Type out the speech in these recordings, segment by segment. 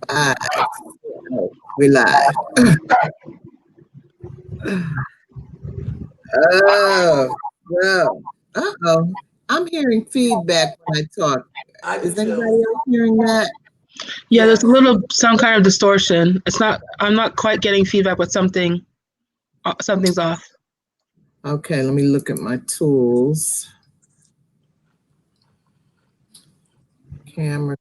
Five. We're live. Oh, no. Uh-oh. I'm hearing feedback when I talk. I do Is anybody too. else hearing that? Yeah, there's a little, some kind of distortion. It's not, I'm not quite getting feedback, but something's off. Okay, let me look at my tools. Camera.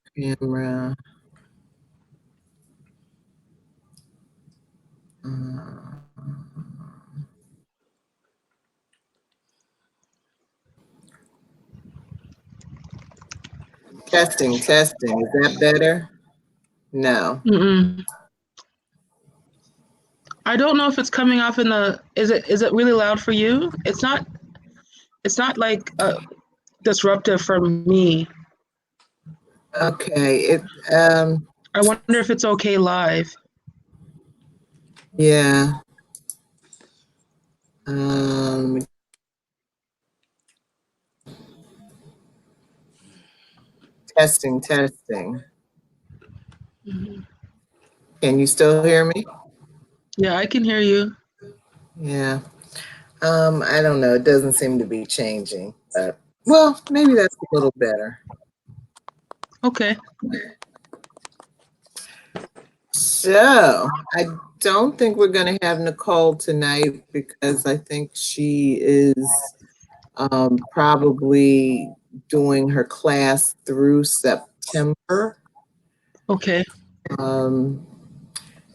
Testing. Is that better? No. Mm-mm. I don't know if it's coming off in the, is it really loud for you? It's not like disruptive for me. Okay. I wonder if it's okay live. Yeah. Testing. Mm-hmm. Can you still hear me? Yeah, I can hear you. Yeah. I don't know. It doesn't seem to be changing. But, well, maybe that's a little better. Okay. So I don't think we're going to have Nicole tonight because I think she is probably doing her class through September. Okay.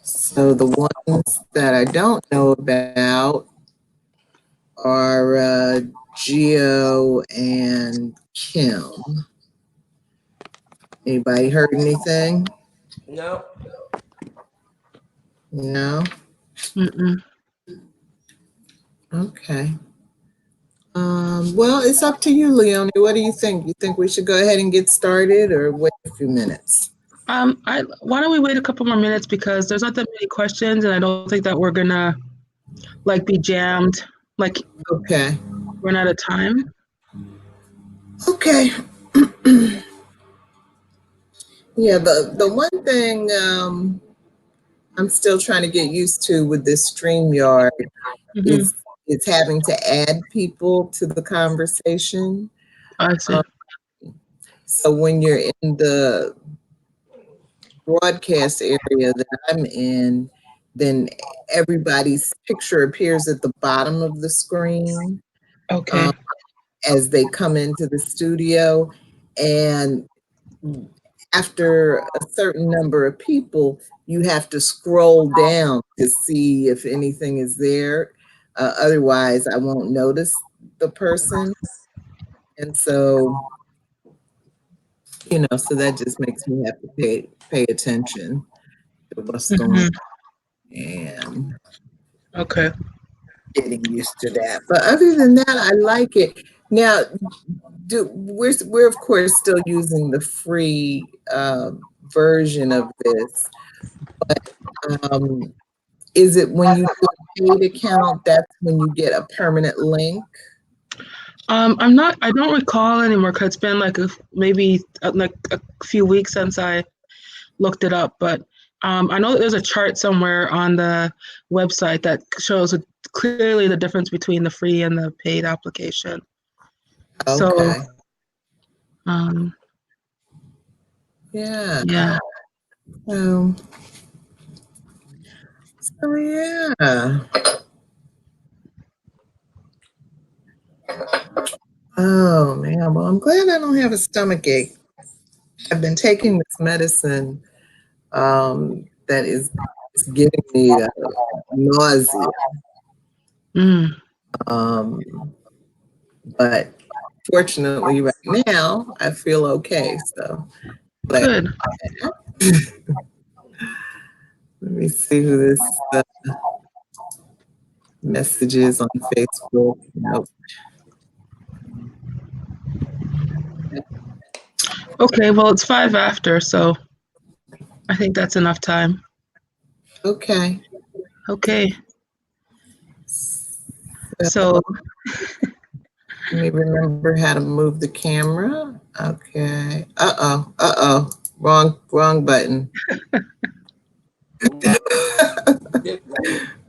So the ones that I don't know about are Gio and Kim. Anybody heard anything? No. No? Mm-mm. Okay. Well, it's up to you, Leonie. What do you think? You think we should go ahead and get started or wait a few minutes? Why don't we wait a couple more minutes because there's not that many questions and I don't think that we're gonna like be jammed, like Okay. run out of time. Okay. Yeah, the one thing I'm still trying to get used to with this StreamYard is having to add people to the conversation. I see. So when you're in the broadcast area that I'm in, then everybody's picture appears at the bottom of the screen. Okay. As they come into the studio, and after a certain number of people, you have to scroll down to see if anything is there. Otherwise, I won't notice the person. And so, so that just makes me have to pay attention to what's going on. And Okay. getting used to that. But other than that, I like it. Now, we're of course still using the free version of this, but is it when you do a paid account, that's when you get a permanent link? I don't recall anymore because it's been like maybe like a few weeks since I looked it up, but I know that there's a chart somewhere on the website that shows clearly the difference between the free and the paid application. Okay. So, yeah. Yeah. So yeah. Oh man, well, I'm glad I don't have a stomach ache. I've been taking this medicine that is giving me nausea. But fortunately, right now, I feel okay. So, good. Let me see who this message is on Facebook. Nope. Okay, well, it's 5 after, so I think that's enough time. Okay. Okay. So let me remember how to move the camera. Okay. Uh-oh. Wrong button.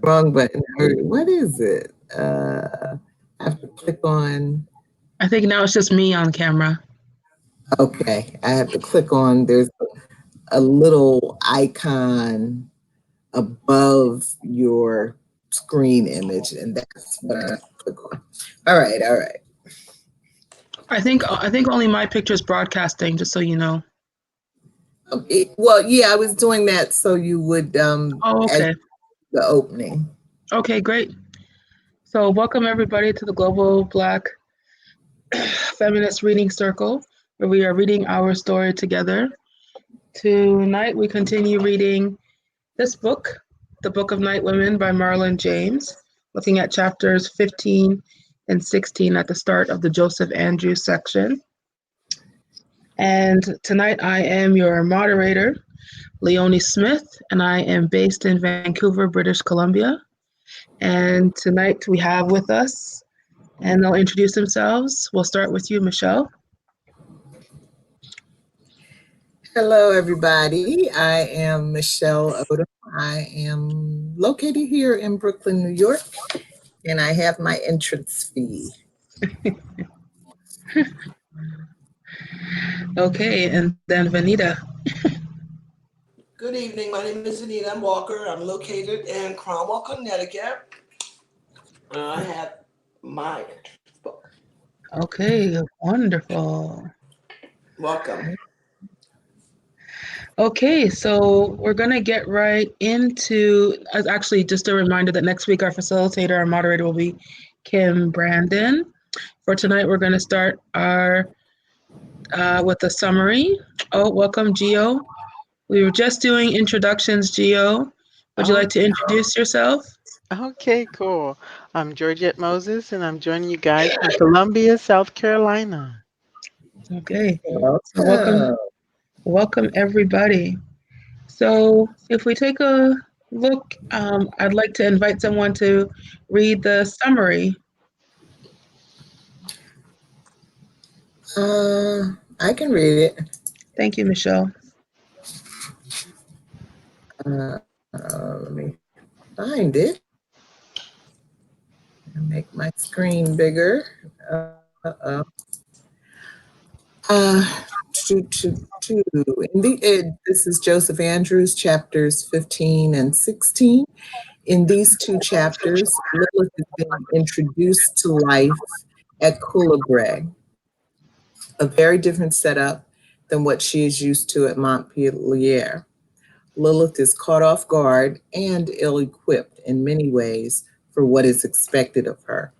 Wrong button. What is it? I have to click on. I think now it's just me on camera. Okay, I have to click on. There's a little icon above your screen image, and that's what I have to click on. All right, all right. I think only my picture is broadcasting, just so you know. Well, yeah, I was doing that so you would Oh, as okay. the opening. Okay, great. So welcome everybody to the Global Black Feminist Reading Circle, where we are reading our story together. Tonight we continue reading this book, The Book of NightWomen by Marlon James, looking at chapters 15 and 16 at the start of the Joseph Andrews section. And tonight I am your moderator, Leonie Smith, and I am based in Vancouver, British Columbia. And tonight we have with us, and they'll introduce themselves. We'll start with you, Michelle. Hello, everybody. I am Michelle Odom. I am located here in Brooklyn, New York, and I have my entrance fee. Okay, and then Venita. Good evening. My name is Venita. I'm Walker. I'm located in Cromwell, Connecticut. I have my book. Okay, wonderful. Welcome. Okay, so we're going to get right into, actually, just a reminder that next week our facilitator, our moderator will be Kim Brandon. For tonight, we're going to start our with a summary. Oh, welcome, Gio. We were just doing introductions, Gio. Would you Oh, like to introduce yourself? okay, cool. I'm Georgette Moses, and I'm joining you guys from Columbia, South Carolina. Okay, so Welcome. welcome everybody. So if we take a look, I'd like to invite someone to read the summary. I can read it. Thank you, Michelle. Let me find it and make my screen bigger. Uh-oh. Uh, this is Joseph Andrews, chapters 15 and 16. In these two chapters, Lilith is being introduced to life at Coulebrae, a very different setup than what she is used to at Montpelier. Lilith is caught off guard and ill-equipped in many ways for what is expected of her.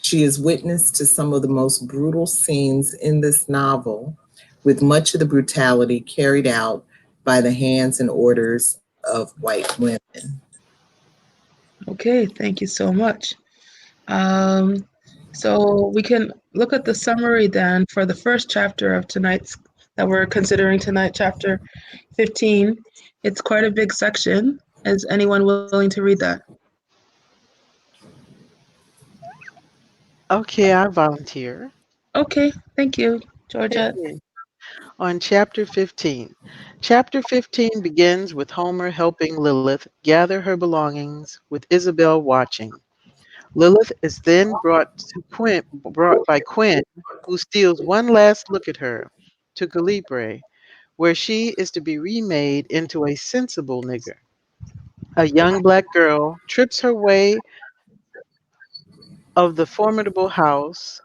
She is witness to some of the most brutal scenes in this novel, with much of the brutality carried out by the hands and orders of white women. Okay, thank you so much. Um, so we can look at the summary then for the first chapter of tonight's, that we're considering tonight, chapter 15. It's quite a big section. Is anyone willing to read that? Okay, I volunteer. Okay, thank you, Georgette. Hey. On chapter 15. Chapter 15 begins with Homer helping Lilith gather her belongings with Isabel watching. Lilith is then brought by Quinn, who steals one last look at her, to Calibre, where she is to be remade into a sensible nigger. A young black girl trips her way of the formidable house.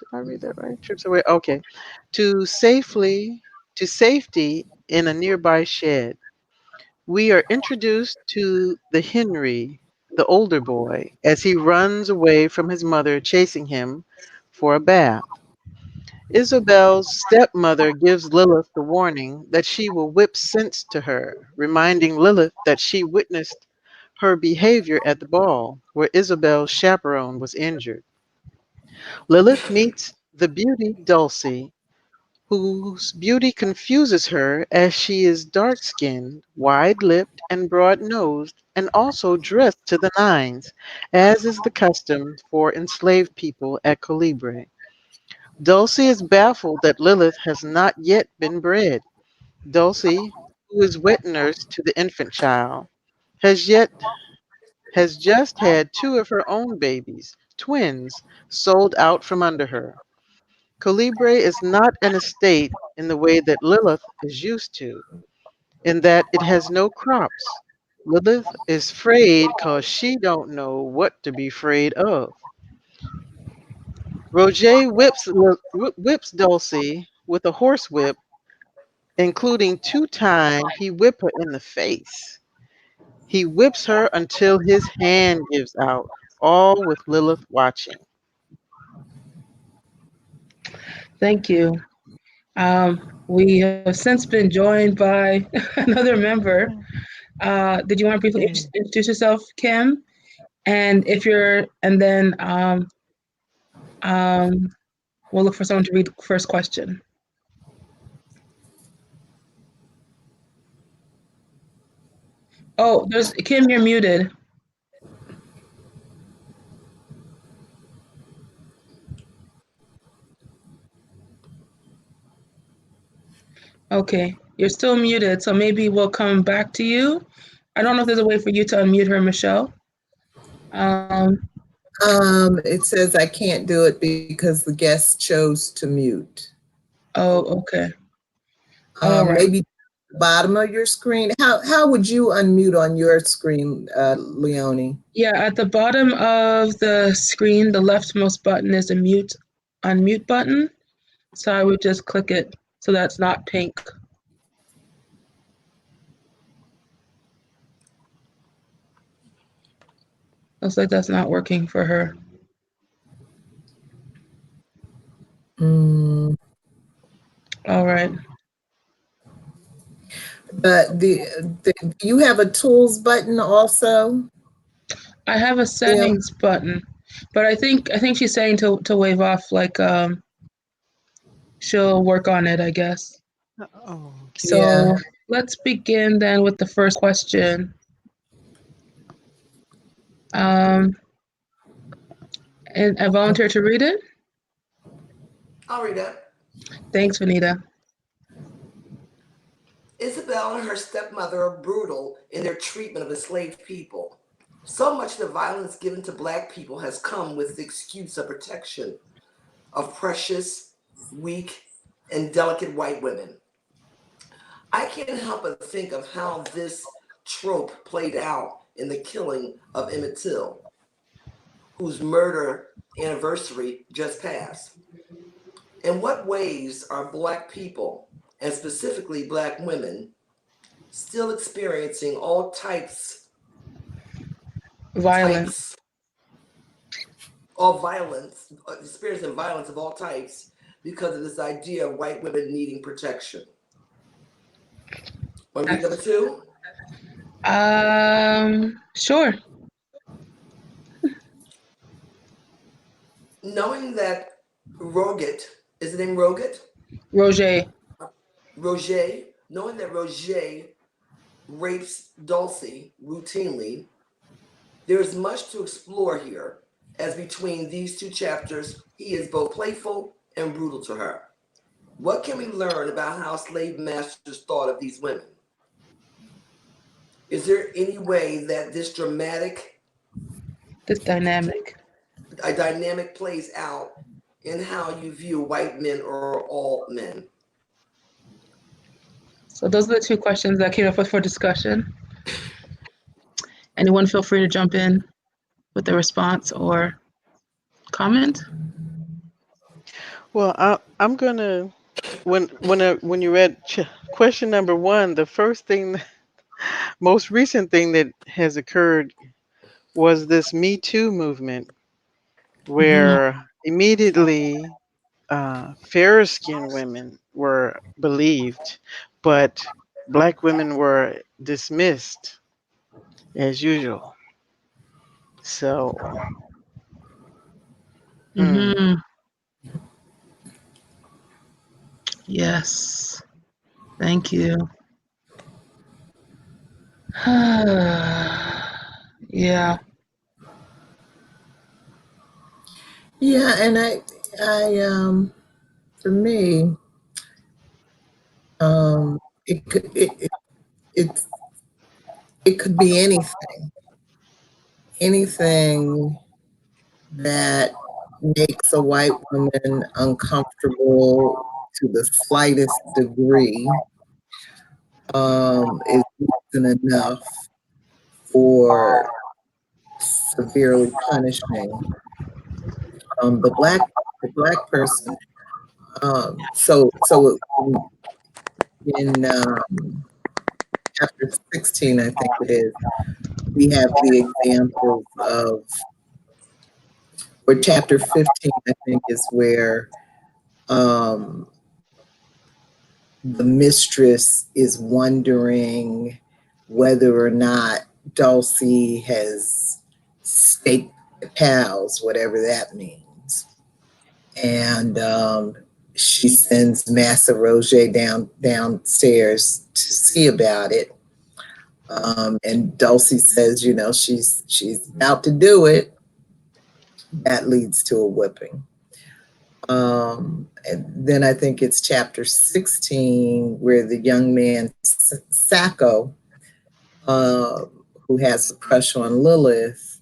Did I read that right? Trips her way. Okay, to safely to safety in a nearby shed. We are introduced to the Henry, the older boy, as he runs away from his mother chasing him for a bath. Isabel's stepmother gives Lilith the warning that she will whip sense to her, reminding Lilith that she witnessed her behavior at the ball, where Isabel's chaperone was injured. Lilith meets the beauty Dulcie, whose beauty confuses her as she is dark skinned, wide lipped, and broad nosed, and also dressed to the nines, as is the custom for enslaved people at Calibre. Dulcie is baffled that Lilith has not yet been bred. Dulcie, who is wet nurse to the infant child, has just had two of her own babies, twins, sold out from under her. Colibre is not an estate in the way that Lilith is used to, in that it has no crops. Lilith is afraid cause she don't know what to be afraid of. Roger whips Dulcie with a horsewhip, including 2 times he whip her in the face. He whips her until his hand gives out, all with Lilith watching. Thank you. We have since been joined by another member. Did you want to briefly Yeah. introduce yourself, Kim? And if you're, and then um, we'll look for someone to read the first question. Oh, there's Kim. You're muted. Okay, you're still muted, so maybe we'll come back to you. I don't know if there's a way for you to unmute her, Michelle. It says I can't do it because the guest chose to mute. Oh, okay. All right. Maybe the bottom of your screen. How would you unmute on your screen, Leonie? Yeah, at the bottom of the screen, the leftmost button is a unmute button. So I would just click it so that's not pink. Looks like that's not working for her. All right. But you have a tools button also? I have a settings button, but I think she's saying to wave off, like she'll work on it, I guess. Oh, So Yeah. let's begin then with the first question. And I volunteer to read it. I'll read that. Thanks, Venita. Isabel and her stepmother are brutal in their treatment of enslaved people. So much of the violence given to Black people has come with the excuse of protection of precious, weak, and delicate white women. I can't help but think of how this trope played out in the killing of Emmett Till, whose murder anniversary just passed. In what ways are Black people, and specifically Black women, still experiencing all Violence. all violence, experiencing violence of all types because of this idea of white women needing protection? Want to read number 2? Sure. Knowing that Roget, is the name Roget? Roger. Roger, knowing that Roger rapes Dulcie routinely, there is much to explore here, as between these two chapters, he is both playful and brutal to her. What can we learn about how slave masters thought of these women? Is there any way that this dynamic plays out in how you view white men or all men? So those are the 2 questions that came up with for discussion. Anyone feel free to jump in with a response or comment. well, I'm gonna when you read question number 1, the first thing, most recent thing that has occurred was this Me Too movement, where immediately fair skinned women were believed, but Black women were dismissed as usual. So, Mm-hmm. Yes. Thank you. Yeah. Yeah, and I for me, it could it's it could be anything that makes a white woman uncomfortable to the slightest degree is reason enough for severely punishing the black person. So in chapter 16, I think it is, we have the examples of, or chapter 15, I think, is where um, the mistress is wondering whether or not Dulcie has staked the cows, whatever that means. And she sends Massa Roger downstairs to see about it. And Dulcie says, she's about to do it. That leads to a whipping. And then I think it's chapter 16 where the young man Sacco, who has a crush on Lilith,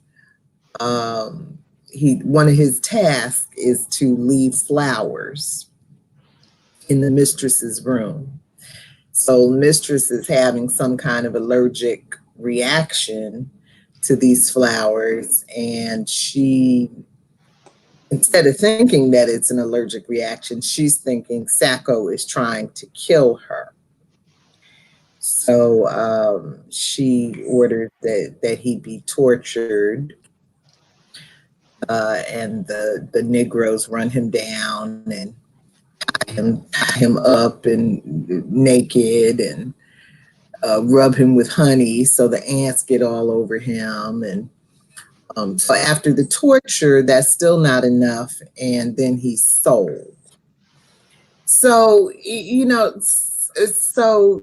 one of his tasks is to leave flowers in the mistress's room. So mistress is having some kind of allergic reaction to these flowers, and she, instead of thinking that it's an allergic reaction, she's thinking Sacco is trying to kill her. So she ordered that he be tortured, and the Negroes run him down and tie him up and naked and rub him with honey so the ants get all over him. And so after the torture, that's still not enough, and then he's sold. So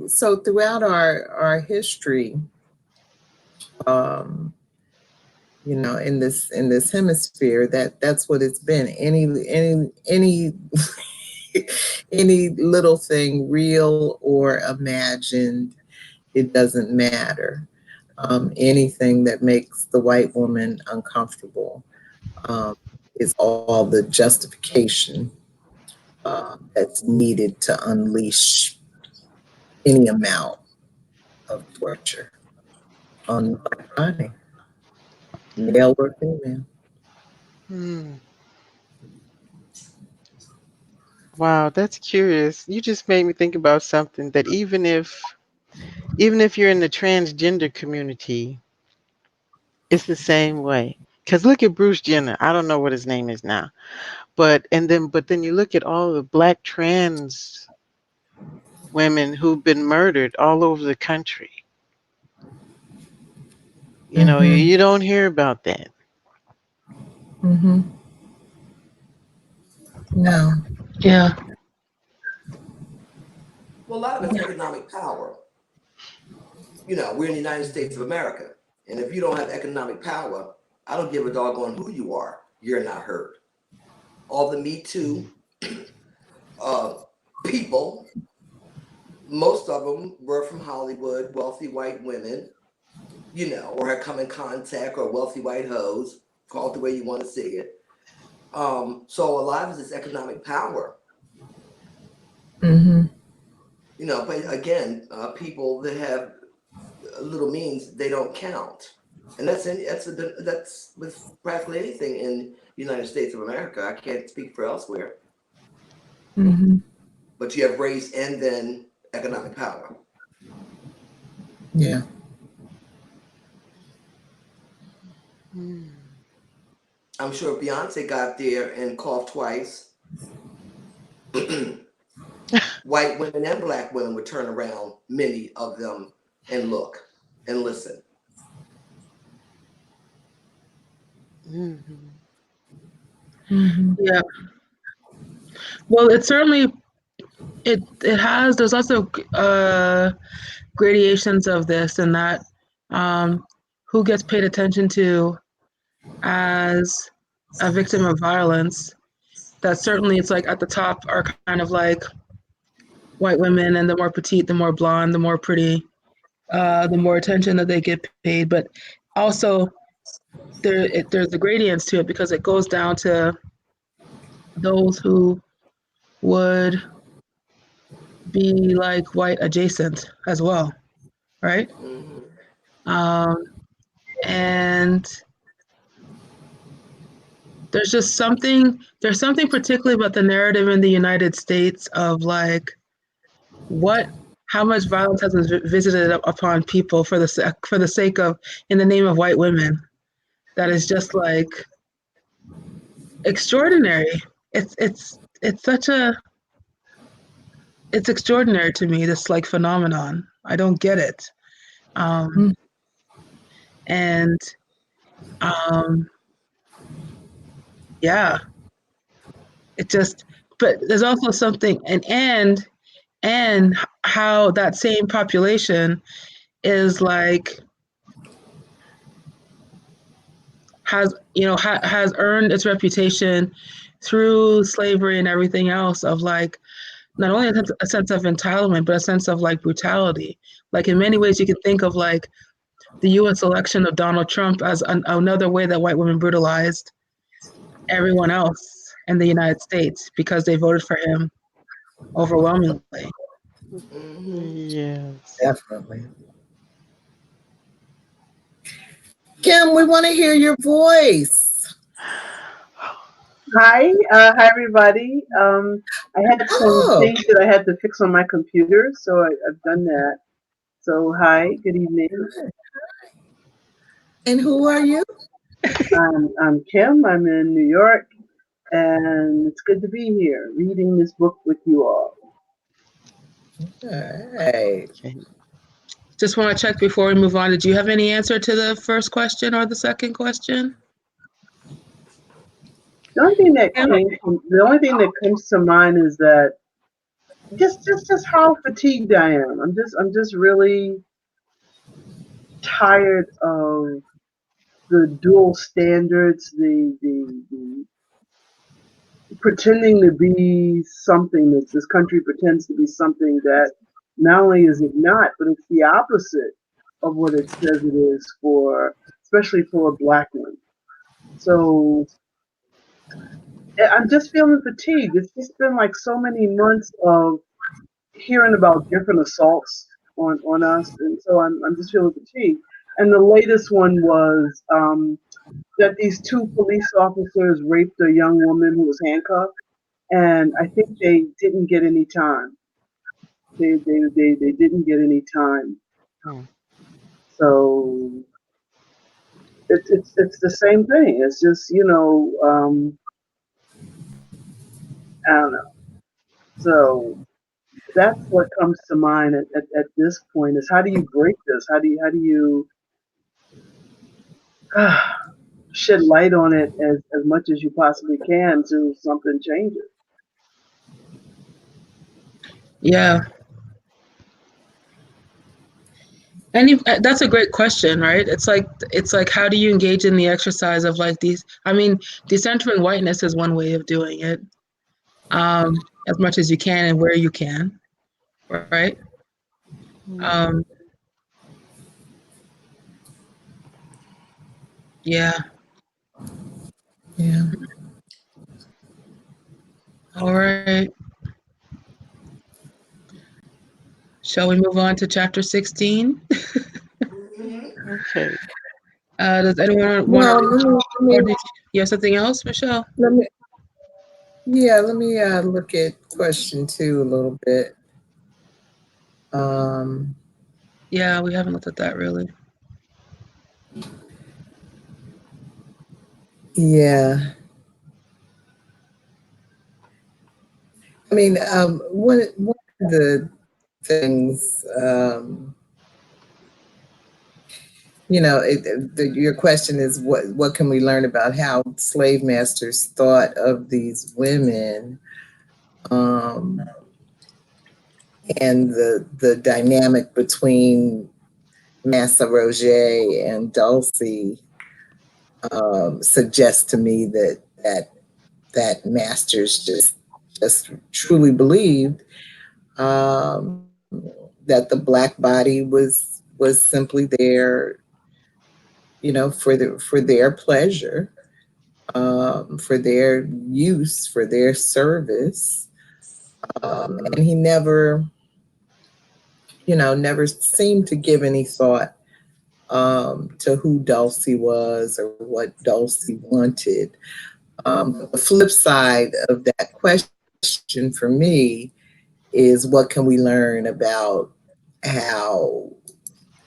so throughout our history, in this hemisphere, that's what it's been. Any any little thing, real or imagined, it doesn't matter. Anything that makes the white woman uncomfortable is all the justification that's needed to unleash any amount of torture on the black body, male or female. Wow, that's curious. You just made me think about something that even if you're in the transgender community, it's the same way. Cause look at Bruce Jenner. I don't know what his name is now, but then you look at all the black trans women who've been murdered all over the country. Mm-hmm. You don't hear about that. Mm-hmm. No. Yeah. Well, a lot of it's economic power. We're in the United States of America. And if you don't have economic power, I don't give a doggone who you are. You're not heard. All the Me Too people, most of them were from Hollywood, wealthy white women, or had come in contact, or wealthy white hoes, call it the way you want to see it. So a lot of it is economic power. Mm-hmm. But again, people that have little means, they don't count. And that's with practically anything in the United States of America. I can't speak for elsewhere. Mm-hmm. But you have race and then economic power. Yeah. I'm sure if Beyonce got there and coughed twice, white women and black women would turn around, many of them, and look and listen. Mm-hmm. Yeah. Well, it certainly there's also gradations of this, and that who gets paid attention to as a victim of violence. That certainly it's like at the top are kind of like white women, and the more petite, the more blonde, the more pretty, the more attention that they get paid. But also, there's the gradients to it because it goes down to those who would be like white adjacent as well, right? Um, and there's something particularly about the narrative in the United States of like how much violence has been visited upon people for the sake of in the name of white women that is just like extraordinary. It's such a it's extraordinary to me, this like phenomenon. I don't get it. Um, and yeah, it just, but there's also something, and how that same population is like, has earned its reputation through slavery and everything else of like, not only a sense of entitlement, but a sense of like brutality. Like in many ways you can think of like the US election of Donald Trump as another way that white women brutalized everyone else in the United States because they voted for him overwhelmingly. Yes. Definitely. Kim, we want to hear your voice. Hi everybody. I had some Oh, things that I had to fix on my computer, so I've done that. So hi, good evening. and who are you? I'm Kim. I'm in New York, and it's good to be here reading this book with you all. All right. Okay. Just want to check before we move on. Did you have any answer to the first question or the second question? The only thing that Kim? the only thing that comes to mind is that just how fatigued I am. I'm just really tired of the dual standards, the pretending to be something that this country pretends to be something that not only is it not, but it's the opposite of what it says it is for, especially for a black one. So I'm just feeling fatigued. It's just been like so many months of hearing about different assaults on us, and so I'm just feeling fatigued. And the latest one was that these two police officers raped a young woman who was handcuffed, and I think they didn't get any time. They didn't get any time. Hmm. So it's the same thing. It's just I don't know. So that's what comes to mind at this point is how do you break this? How do you shed light on it as much as you possibly can so something changes? Yeah. And that's a great question, right? It's like how do you engage in the exercise of like these? I mean, decentering whiteness is one way of doing it, as much as you can and where you can, right? Um, yeah. Yeah. All right. Shall we move on to chapter 16? Okay. Does anyone want to Well, read, or do you have something else, Michelle? let me let me look at question 2 a little bit. Um, Yeah, we haven't looked at that really. yeah. I mean, one of the things, your question is what can we learn about how slave masters thought of these women, um, and the dynamic between Massa Roger and Dulcie suggests to me that masters just truly believed, that the black body was was simply there, you know, for their pleasure, for their use, for their service. And he never, you know, never seemed to give any thought to who Dulcie was or what Dulcie wanted. The flip side of that question for me is, what can we learn about how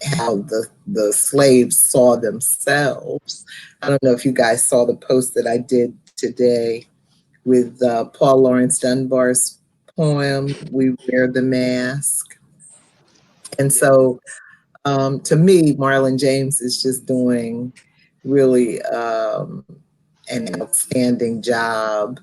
the slaves saw themselves? I don't know if you guys saw the post that I did today with Paul Laurence Dunbar's poem, We Wear the Mask. And so to me, Marlon James is just doing really an outstanding job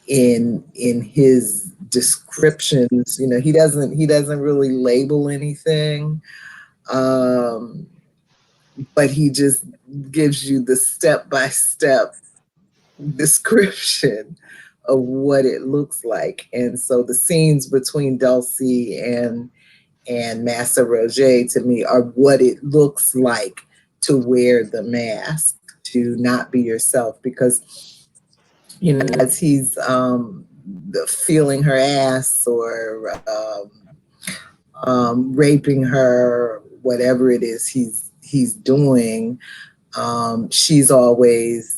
in his descriptions. You know, he doesn't really label anything, but he just gives you the step-by-step description of what it looks like. And so the scenes between Dulcie and Massa Roger, to me, are what it looks like to wear the mask, to not be yourself. Because, you know, as he's feeling her ass or raping her, whatever it is he's doing, she's always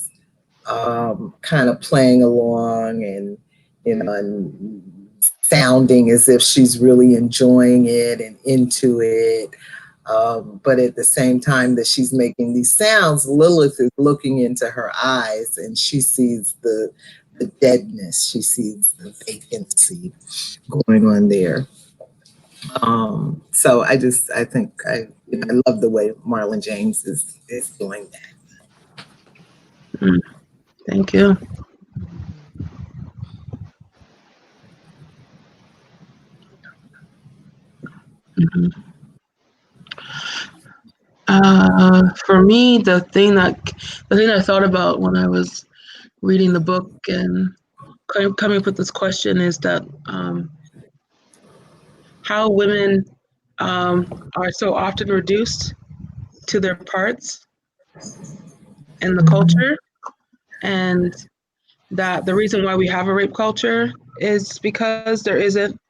kind of playing along and, you know, and sounding as if she's really enjoying it and into it. But at the same time that she's making these sounds, Lilith is looking into her eyes and she sees the deadness, she sees the vacancy going on there. So I think I love the way Marlon James is doing that. Thank you. For me, the thing I thought about when I was reading the book and coming up with this question is that how women are so often reduced to their parts in the culture, and that the reason why we have a rape culture is because there isn't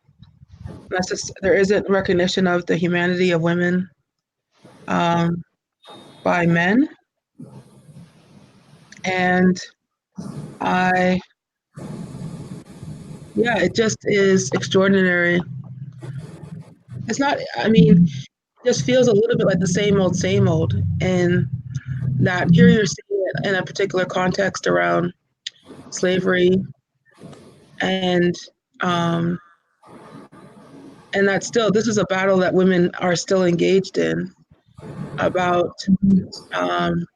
recognition of the humanity of women by men. And it just is extraordinary. It's not, it just feels a little bit like the same old, and that here you're seeing it in a particular context around slavery, and that still, this is a battle that women are still engaged in, about an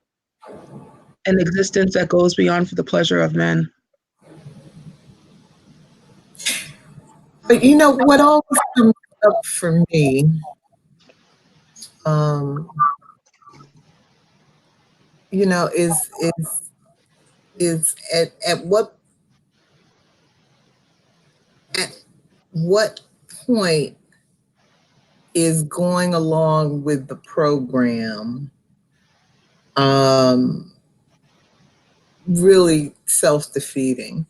existence that goes beyond for the pleasure of men. But you know what always comes up for me, you know, is at what point is going along with the program really self-defeating?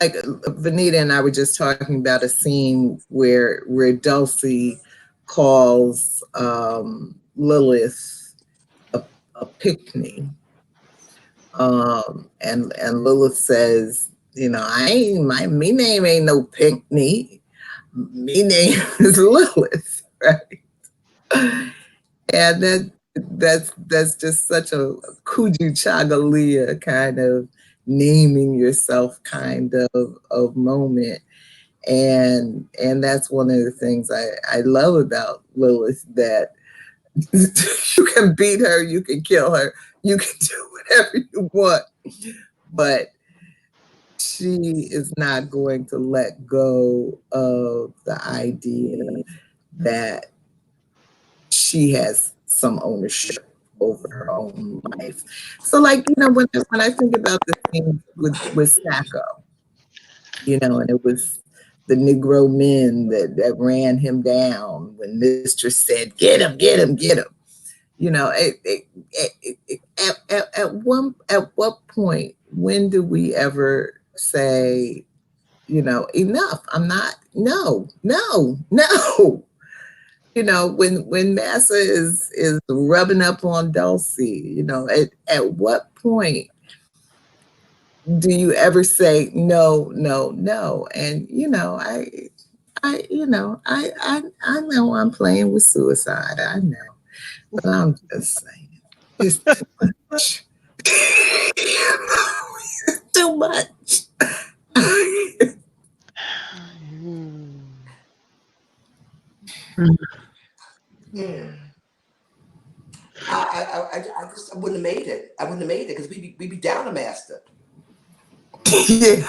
Like Venita and I were just talking about a scene where Dulcie calls Lilith a pick-me. And Lilith says, you know, me name ain't no pick-me. Me name is Lilith, right? And that's just such a Kuju Chagalia kind of naming yourself kind of moment. And that's one of the things I love about Lilith, that you can beat her, you can kill her, you can do whatever you want, but she is not going to let go of the idea that she has some ownership over her own life. So, like, you know, when I think about the thing with Sacco, you know, and it was the Negro men that ran him down when mistress said, "Get him, get him, get him." You know, at what point, when do we ever say, you know, enough? I'm not, no, no, no. You know, when Massa is rubbing up on Dulcie, you know, at what point do you ever say no, no, no? And you know, I know I'm playing with suicide. I know, but I'm just saying, it's too much. Too much. Mm. I just I wouldn't have made it. I wouldn't have made it because we be down a master. Yeah.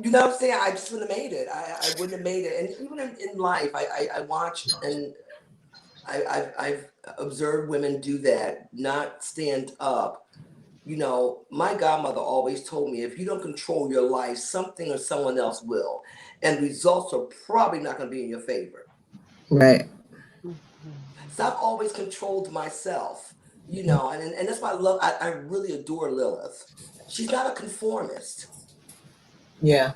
You know what I'm saying? I just wouldn't have made it. I wouldn't have made it. And even in life, I watch and I've observed women do that, not stand up. You know, my godmother always told me if you don't control your life, something or someone else will. And results are probably not going to be in your favor. Right. So I've always controlled myself, you know, and that's why I really adore Lilith. She's not a conformist. Yeah.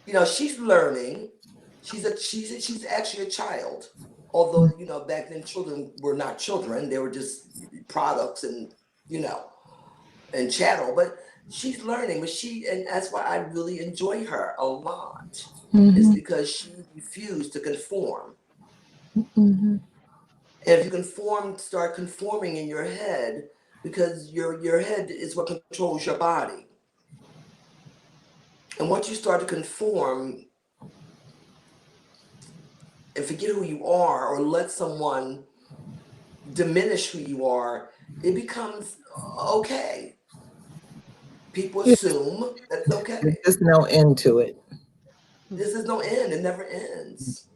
You know, she's learning. She's actually a child. Although, you know, back then children were not children, they were just products and, you know, and chattel. But she's learning, and that's why I really enjoy her a lot. Is because she refused to conform. Mm-hmm. And if you conform, start conforming in your head, because your head is what controls your body. And once you start to conform and forget who you are, or let someone diminish who you are, it becomes okay. People Yeah. assume that it's There's okay. just no end to it. This is no end. It never ends.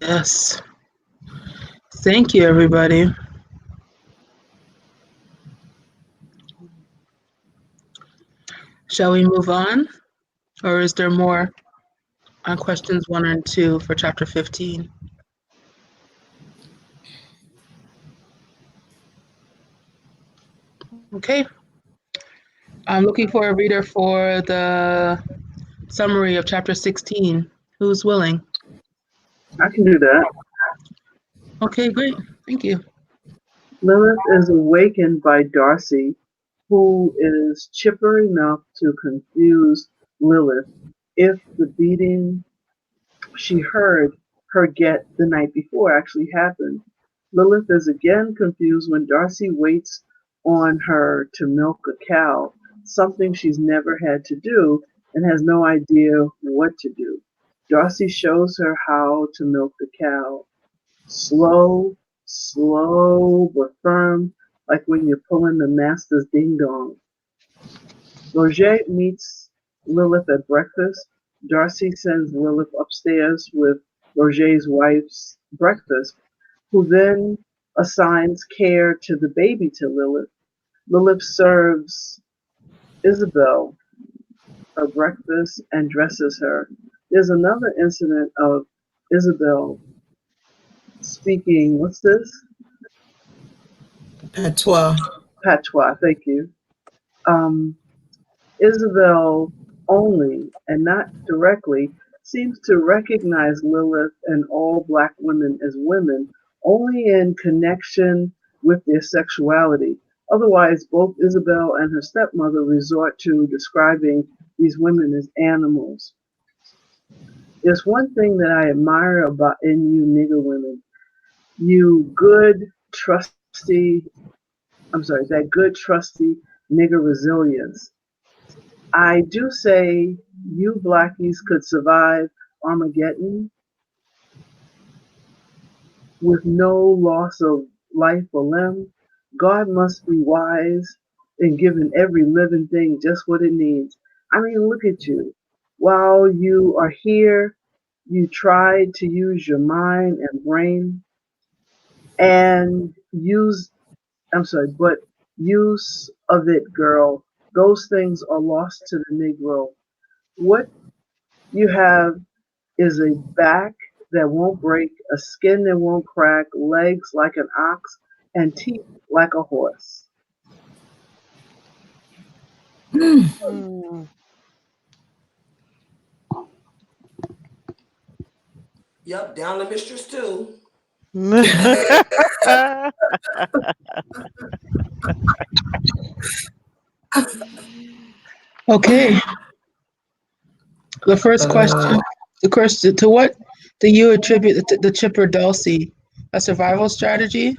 Yes. Thank you, everybody. Shall we move on? Or is there more on questions 1 and 2 for chapter 15? Okay. I'm looking for a reader for the summary of chapter 16. Who's willing? I can do that. Okay, great. Thank you. Lilith is awakened by Darcy, who is chipper enough to confuse Lilith if the beating she heard her get the night before actually happened. Lilith is again confused when Darcy waits on her to milk a cow, something she's never had to do and has no idea what to do. Darcy shows her how to milk the cow. Slow, slow but firm, like when you're pulling the master's ding dong. Roger meets Lilith at breakfast. Darcy sends Lilith upstairs with Roger's wife's breakfast, who then assigns care to the baby to Lilith. Lilith serves Isabel her breakfast and dresses her. There's another incident of Isabel speaking, what's this? Patois. Patois, thank you. Isabel only, and not directly, seems to recognize Lilith and all Black women as women only in connection with their sexuality. Otherwise, both Isabel and her stepmother resort to describing these women as animals. There's one thing that I admire about in you nigger women. You good, trusty, that good, trusty nigger resilience. I do say you Blackies could survive Armageddon with no loss of life or limb. God must be wise in giving every living thing just what it needs. I mean, look at you. While you are here, you tried to use your mind and brain, and use, I'm sorry, but use of it, girl. Those things are lost to the Negro. What you have is a back that won't break, a skin that won't crack, legs like an ox, and teeth like a horse. Mm. Yep, down to mistress too. Okay. The first question. The question: to what do you attribute the chipper Dulcie? A survival strategy?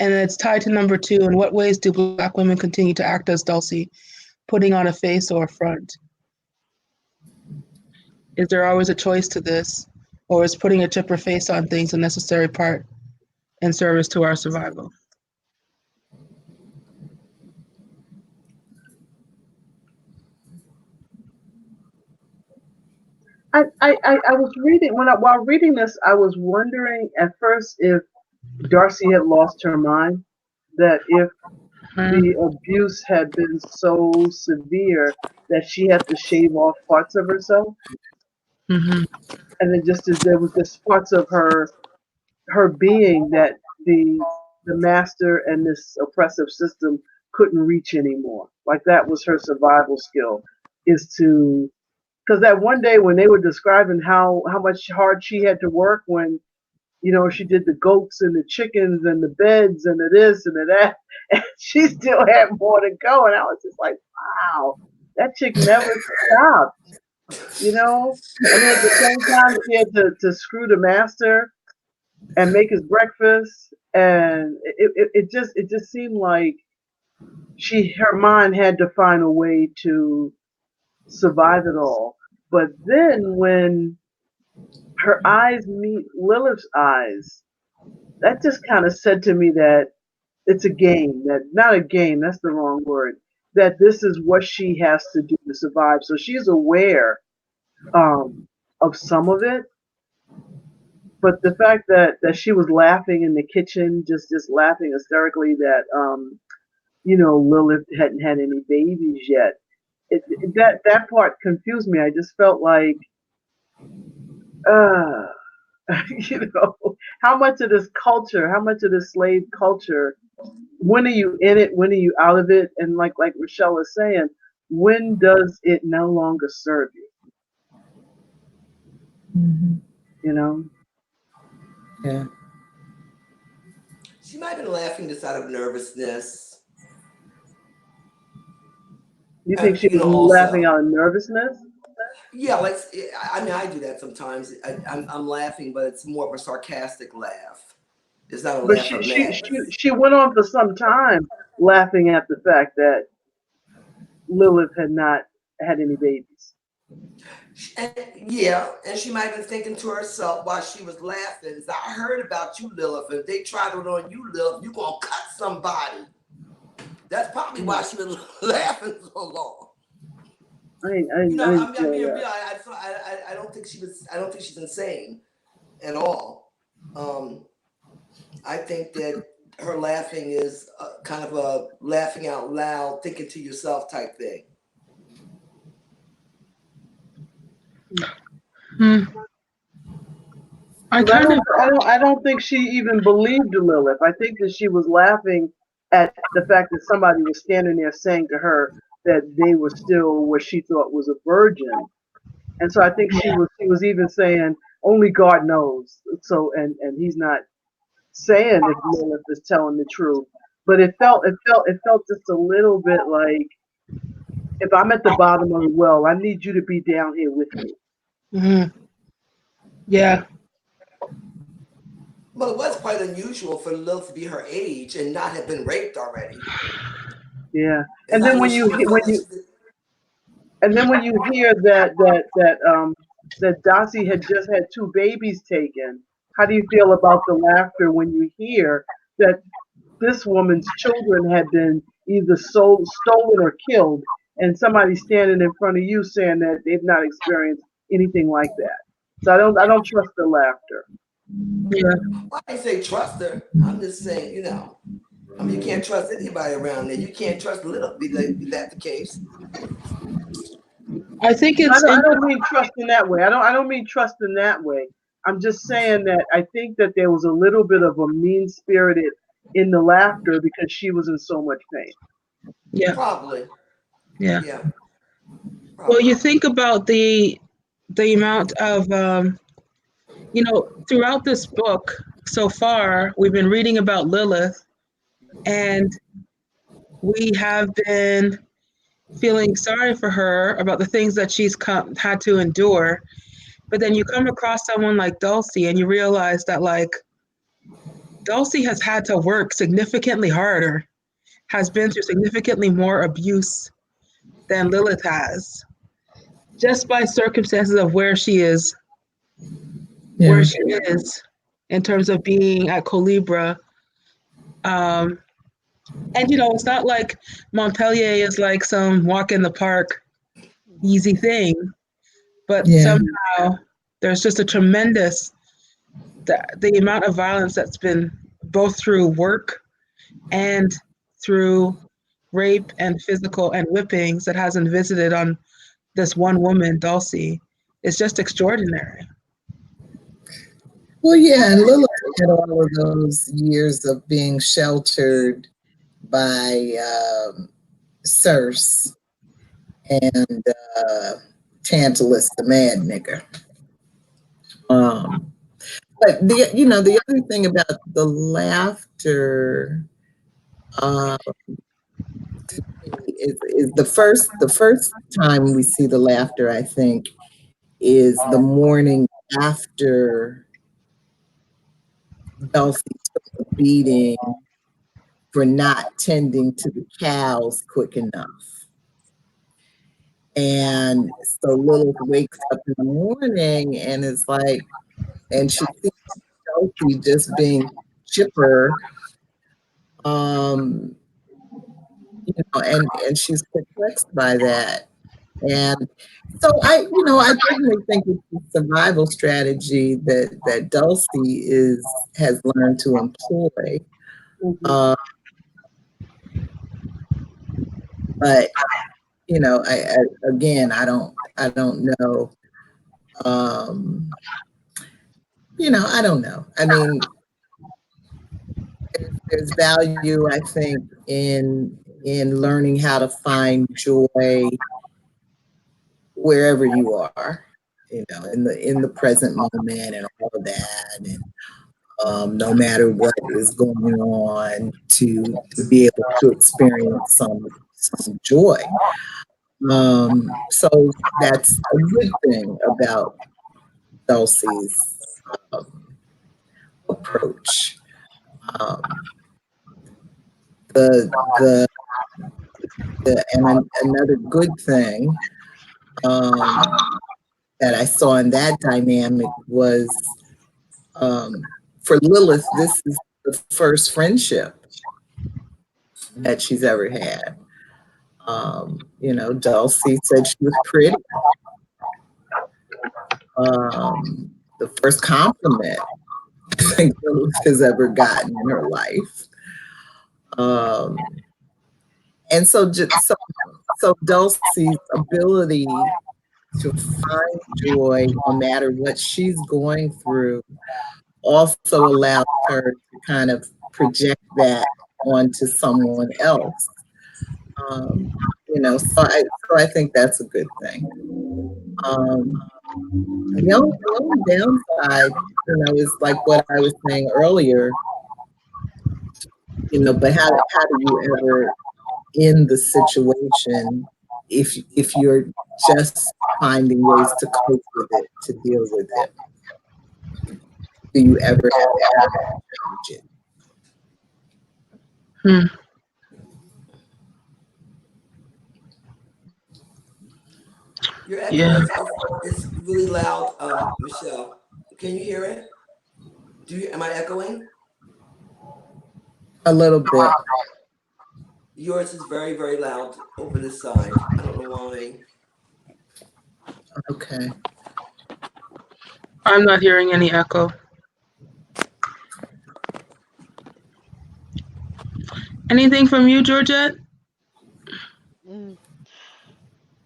And it's tied to number 2. In what ways do Black women continue to act as Dulcie, putting on a face or a front? Is there always a choice to this? Or is putting a chipper face on things a necessary part in service to our survival? I was reading while reading this, I was wondering at first if Darcy had lost her mind, that if the abuse had been so severe that she had to shave off parts of herself, Mm-hmm. and it just there was just parts of her being that the master and this oppressive system couldn't reach anymore. Like that was her survival skill, is to, because that one day when they were describing how much hard she had to work when, you know, she did the goats and the chickens and the beds and the this and the that, and she still had more to go. And I was just like, wow, that chick never stopped, you know? And then at the same time, she had to screw the master and make his breakfast. And it just seemed like her mind had to find a way to survive it all. But then when her eyes meet Lilith's eyes, that just kind of said to me that it's a game, that not a game, that's the wrong word, that this is what she has to do to survive. So she's aware of some of it, but the fact that she was laughing in the kitchen, just laughing hysterically, that you know, Lilith hadn't had any babies yet. That part confused me. I just felt like, uh, you know, how much of this culture, how much of this slave culture, when are you in it? When are you out of it? And like Rochelle is saying, when does it no longer serve you? Mm-hmm. You know? Yeah. She might have been laughing just out of nervousness. You think she You was know, laughing also. out of nervousness? Yeah, like I mean, I do that sometimes. I'm laughing, but it's more of a sarcastic laugh. It's not a But laugh of madness. she went on for some time laughing at the fact that Lilith had not had any babies. And, yeah, and she might have been thinking to herself while she was laughing, I heard about you, Lilith. If they tried it on you, Lilith, you gonna cut somebody. That's probably why she was laughing so long. I You know, didn't I'm feel being that. real. I don't think she was. I don't think she's insane at all. I think that her laughing is kind of a laughing out loud, thinking to yourself type thing. Hmm. I Because kind of. I don't think she even believed Lilith. I think that she was laughing at the fact that somebody was standing there saying to her that they were still what she thought was a virgin. And so I think she was even saying only God knows. So and he's not saying if Lilith is telling the truth. But it felt just a little bit like, if I'm at the bottom of the well, I need you to be down here with me. Mm-hmm. Yeah. Well, it was quite unusual for Lilith to be her age and not have been raped already. Yeah. It's not as if she felt like she did. And then when you hear that Dossie had just had 2 babies taken, how do you feel about the laughter when you hear that this woman's children had been either sold, stolen, or killed, and somebody standing in front of you saying that they've not experienced anything like that? So I don't trust the laughter. Yeah. Well, I didn't say trust her. I'm just saying, you can't trust anybody around there. You can't trust Lilith. Be that the case? I think I it's don't, I interesting. don't mean trust in that way. I don't mean trust in that way. I'm just saying that I think that there was a little bit of a mean spirited in the laughter because she was in so much pain. Yeah. Probably. Yeah. Yeah. Well, you Probably. think about the amount of throughout this book so far, we've been reading about Lilith, and we have been feeling sorry for her about the things that she's had to endure. But then you come across someone like Dulcie, and you realize that, like, Dulcie has had to work significantly harder, has been through significantly more abuse than Lilith has, just by circumstances of where she is, Yeah. in terms of being at Colibra. And it's not like Montpellier is like some walk in the park easy thing, but Yeah. somehow there's just a tremendous the amount of violence that's been both through work and through rape and physical and whippings that hasn't visited on this one woman, Dulcie, is just extraordinary. Well, yeah, and Lilith had all of those years of being sheltered by Circe and Tantalus, the mad nigger. But the other thing about the laughter is the first time we see the laughter, I think, is the morning after Dulcie took a beating for not tending to the cows quick enough. And so Lilith wakes up in the morning and is like, and she sees Dulcie just being chipper, and she's perplexed by that. And so I definitely think it's a survival strategy that Dulcie has learned to employ. Mm-hmm. But again, I don't know. I don't know. I mean, there's value, I think, in learning how to find joy wherever you are, in the present moment and all of that, and no matter what is going on, to be able to experience some joy. So that's a good thing about Dulcie's approach. Um, the the and another good thing that I saw in that dynamic was, for Lilith, this is the first friendship that she's ever had. Dulcie said she was pretty. The first compliment I think Lilith has ever gotten in her life. And so Dulcie's ability to find joy no matter what she's going through also allows her to kind of project that onto someone else. So I think that's a good thing. The only downside, is like what I was saying earlier, but how do you ever end the situation if you're just finding ways to cope with it, to deal with it? Do you ever change it? Your echo Yeah. is really loud, Michelle. Can you hear it? Am I echoing? A little bit. Yours is very, very loud over this side. I don't know why. Okay. I'm not hearing any echo. Anything from you, Georgette? Mm.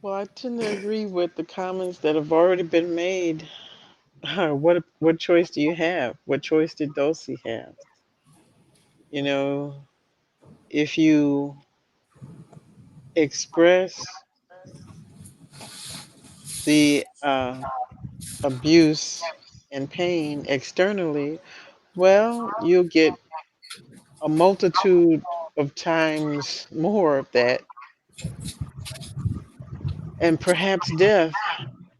Well, I tend to agree with the comments that have already been made. What choice do you have? What choice did Dulcie have? You know, if you express the abuse and pain externally, well, you'll get a multitude of times more of that, and perhaps death,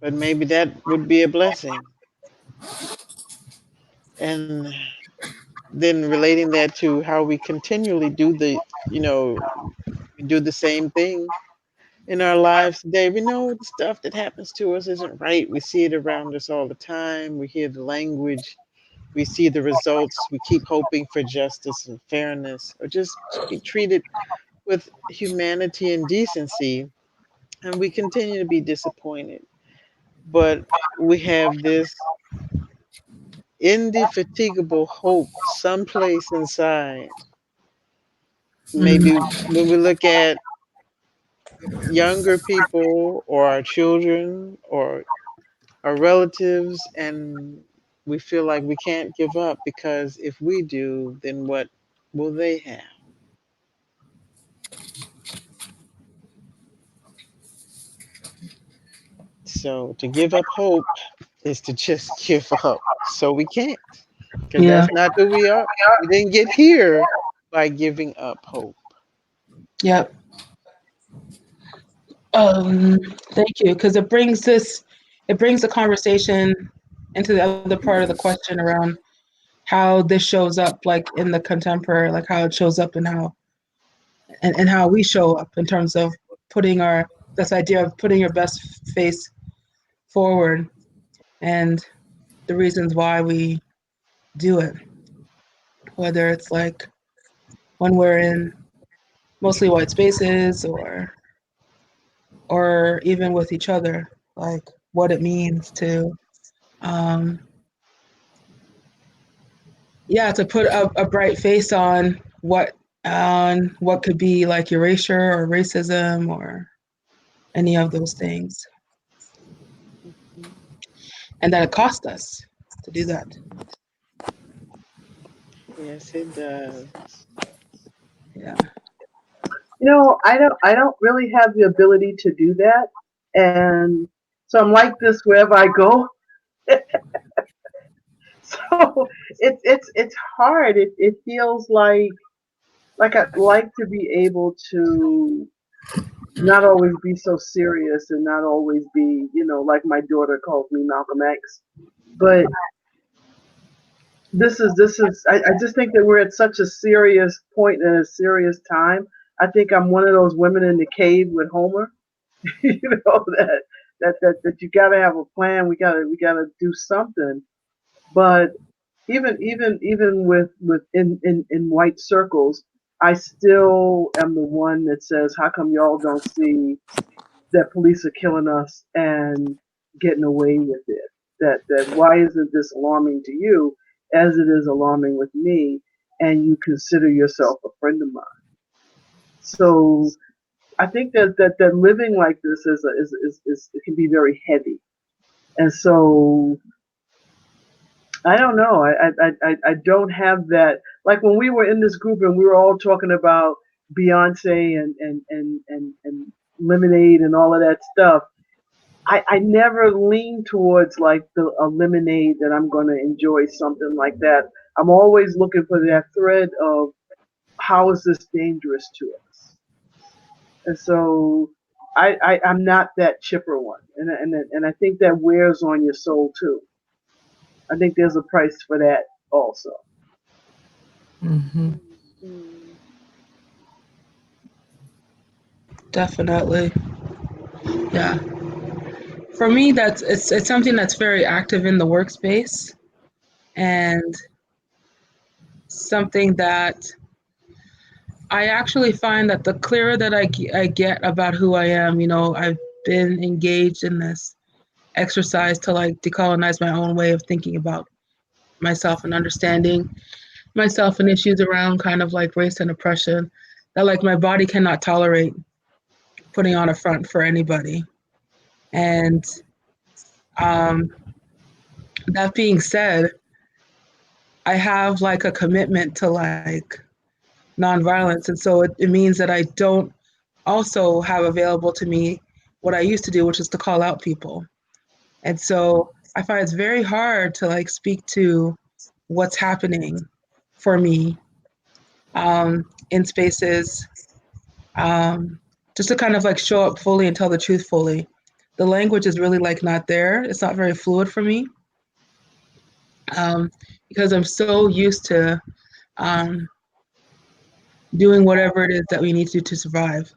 but maybe that would be a blessing. And then relating that to how we continually do we do the same thing in our lives today. We know the stuff that happens to us isn't right. We see it around us all the time. We hear the language. We see the results. We keep hoping for justice and fairness, or just to be treated with humanity and decency. And we continue to be disappointed. But we have this indefatigable hope someplace inside. Mm, Maybe when we look at younger people or our children or our relatives, and we feel like we can't give up because if we do, then what will they have? So to give up hope is to just give up. So we can't, because yeah, that's not who we are. We didn't get here by giving up hope. yep. Um, Thank you, because it brings the conversation into the other part of the question around how this shows up, like in the contemporary, like how it shows up and how we show up in terms of putting our this idea of putting your best face forward and the reasons why we do it, whether it's like when we're in mostly white spaces or even with each other, like what it means to um, yeah, to put a bright face on what could be like erasure or racism or any of those things, Mhm. and that it cost us to do that. Yes, it does. Yeah. I don't really have the ability to do that, and so I'm like this wherever I go. So it's hard. It feels like I'd like to be able to not always be so serious and not always be, like my daughter calls me Malcolm X. But I just think that we're at such a serious point and a serious time. I think I'm one of those women in the cave with Homer, that you got to have a plan. We gotta do something. But even with in white circles, I still am the one that says, how come y'all don't see that police are killing us and getting away with it? That why isn't this alarming to you as it is alarming with me, and you consider yourself a friend of mine? So I think that living like this is it can be very heavy, and so I don't know. I don't have that. Like when we were in this group and we were all talking about Beyonce and Lemonade and all of that stuff. I never lean towards like the a lemonade that I'm going to enjoy something like that. I'm always looking for that thread of how is this dangerous to us, and so I'm not that chipper one, and I think that wears on your soul too. I think there's a price for that also. Hmm. Mhm. Definitely. Yeah. For me, it's something that's very active in the workspace and something that I actually find that the clearer that I get about who I am, I've been engaged in this exercise to like decolonize my own way of thinking about myself and understanding myself and issues around kind of like race and oppression. that like my body cannot tolerate putting on a front for anybody. And that being said, I have like a commitment to like nonviolence. And so it means that I don't also have available to me what I used to do, which is to call out people. And so I find it's very hard to like speak to what's happening for me in spaces, just to kind of like show up fully and tell the truth fully. The language is really like not there. It's not very fluid for me because I'm so used to doing whatever it is that we need to do to survive.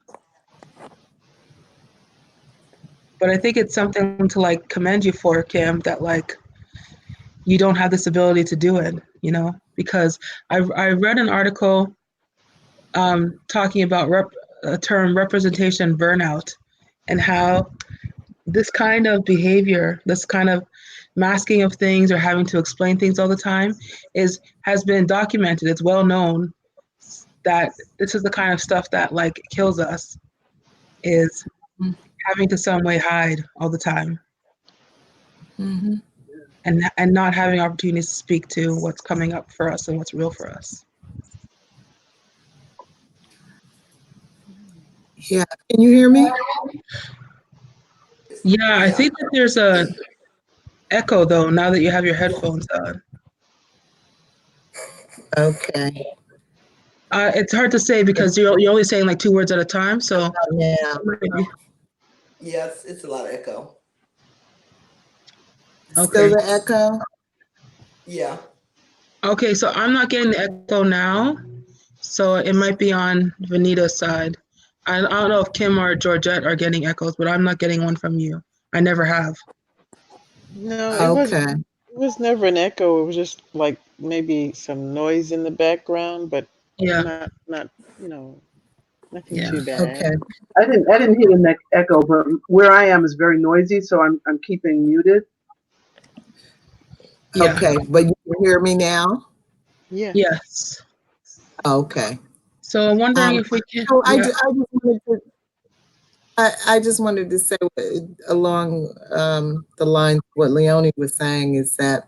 But I think it's something to like commend you for, Kim, that like you don't have this ability to do it, you know, because I read an article talking about a term representation burnout and how this kind of behavior, this kind of masking of things or having to explain things all the time has been documented. It's well known that this is the kind of stuff that like kills us, is having to some way hide all the time. Mm-hmm. And not having opportunities to speak to what's coming up for us and what's real for us. Yeah. Can you hear me? Yeah, I think that there's a echo though now that you have your headphones on. Okay. It's hard to say because you're only saying like 2 words at a time. So Yeah. Yes, it's a lot of echo. Still the echo? Yeah. Okay, so I'm not getting the echo now. So it might be on Venita's side. I don't know if Kim or Georgette are getting echoes, but I'm not getting one from you. I never have. No, Okay. it was never an echo. It was just like maybe some noise in the background, but Yeah. not nothing Yeah. too bad. Okay. I didn't hear the echo, but where I am is very noisy, so I'm keeping muted. Yeah. Okay. But you can hear me now? Yeah. Yes. Okay. So I'm wondering if we can. So Yeah. I just wanted to say along the lines of what Leonie was saying is that,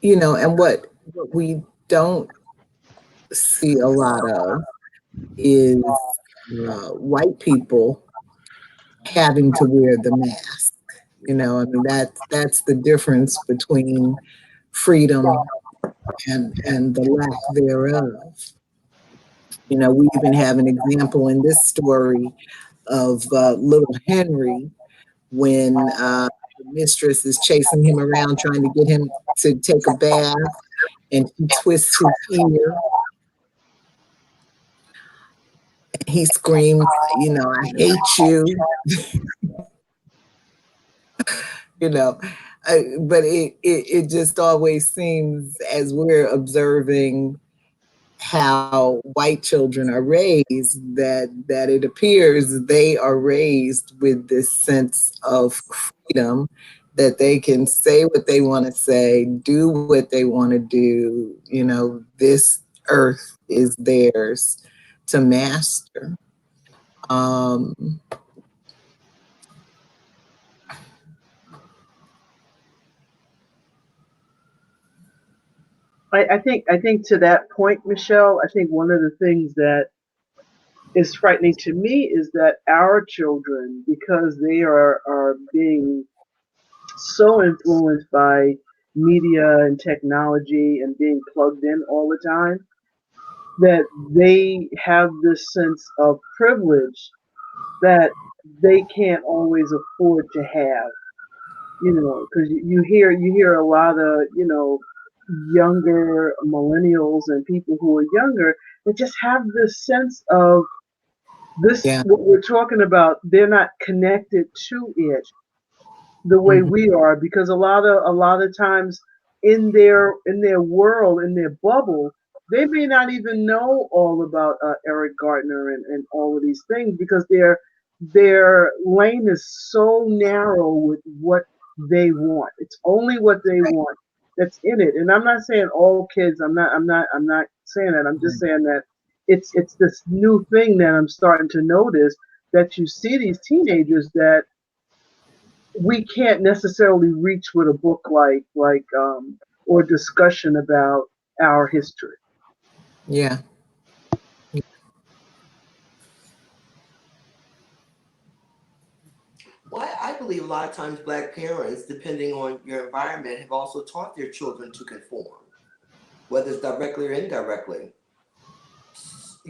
you know, and what we don't see a lot of is white people having to wear the mask. You know, I mean, that's the difference between freedom and the lack thereof. You know, we even have an example in this story of little Henry when the mistress is chasing him around trying to get him to take a bath, and he twists his ear. And he screams, you know, I hate you. You know, but it just always seems, as we're observing how white children are raised, that it appears they are raised with this sense of freedom, that they can say what they want to say, do what they want to do. You know, this earth is theirs to master. I think to that point, Michelle, I think one of the things that is frightening to me is that our children, because they are being so influenced by media and technology and being plugged in all the time, that they have this sense of privilege that they can't always afford to have. You know, because you hear a lot of younger millennials and people who are younger that just have this sense of this, Yeah. what we're talking about. They're not connected to it the way Mhm. we are, because a lot of times in their world, in their bubble, they may not even know all about Eric Gardner and all of these things, because their lane is so narrow with what they want. It's only what they want that's in it. And I'm not saying all kids. I'm not saying that. I'm just saying that it's this new thing that I'm starting to notice, that you see these teenagers that we can't necessarily reach with a book or discussion about our history. Yeah. Well, I believe a lot of times Black parents, depending on your environment, have also taught their children to conform, whether it's directly or indirectly,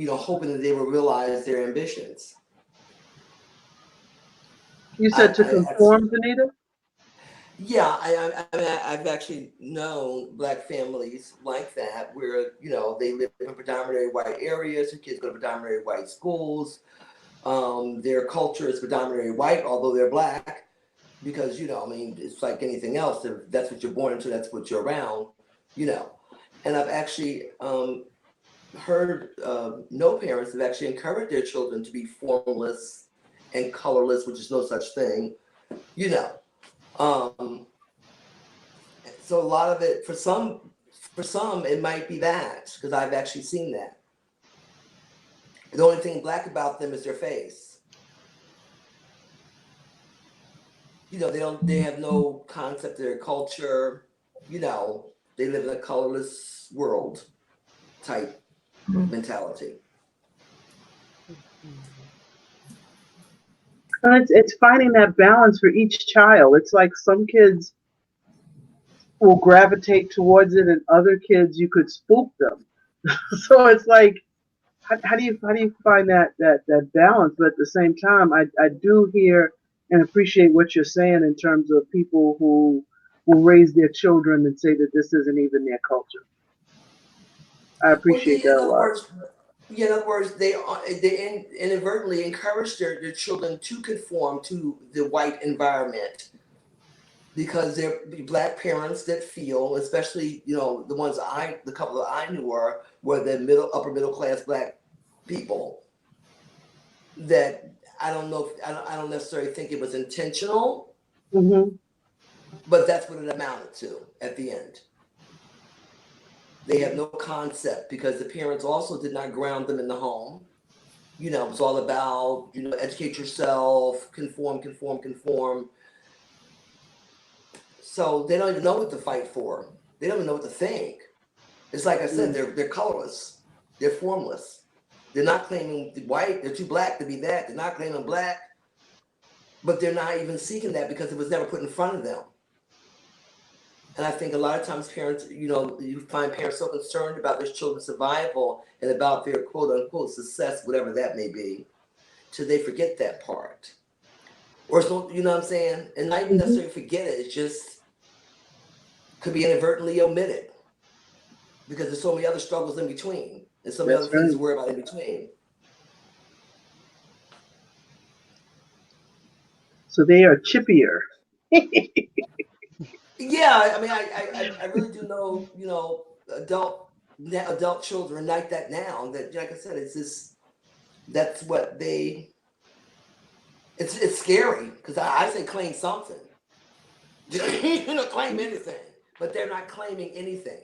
hoping that they will realize their ambitions. You I, said to I, I conform, Venita? yeah, I mean, I've actually known Black families like that, where they live in predominantly white areas. Their kids go to predominantly white schools. Their culture is predominantly white, although they're Black, because I mean, it's like anything else. If that's what you're born into, that's what you're around. You know, and I've actually heard no parents have actually encouraged their children to be formless and colorless, which is no such thing. You know. So a lot of it, for some, it might be that, because I've actually seen that. The only thing Black about them is their face. They have no concept of their culture. They live in a colorless world type mentality. And it's finding that balance for each child. It's like some kids will gravitate towards it, and other kids you could spook them. So it's like, how do you find that balance? But at the same time, I do hear and appreciate what you're saying in terms of people who will raise their children and say that this isn't even their culture. I Well, appreciate that a lot. in other words, they inadvertently encourage their children to conform to the white environment, because they're Black parents that feel, especially the couple that I knew were the upper middle class Black people, that I don't know if I don't necessarily think it was intentional, Hmm. but that's what it amounted to at the end. They have no concept, because the parents also did not ground them in the home. It was all about educate yourself, conform, conform, conform. So they don't even know what to fight for. They don't even know what to think. It's like I said, they're colorless, they're formless. They're not claiming white. They're too Black to be that. They're not claiming Black, but they're not even seeking that because it was never put in front of them. And I think a lot of times parents, you find parents so concerned about their children's survival and about their quote unquote success, whatever that may be, till they forget that part. Or so, you know what I'm saying? And not even necessarily forget it, it's just could be inadvertently omitted, because there's so many other struggles in between and so many That's other things right. to worry about in between. So they are chippier. Yeah, I mean, I really do know, adult children like that now. That, like I said, it's just that's what they. It's scary, because I say claim something. Claim anything, but they're not claiming anything.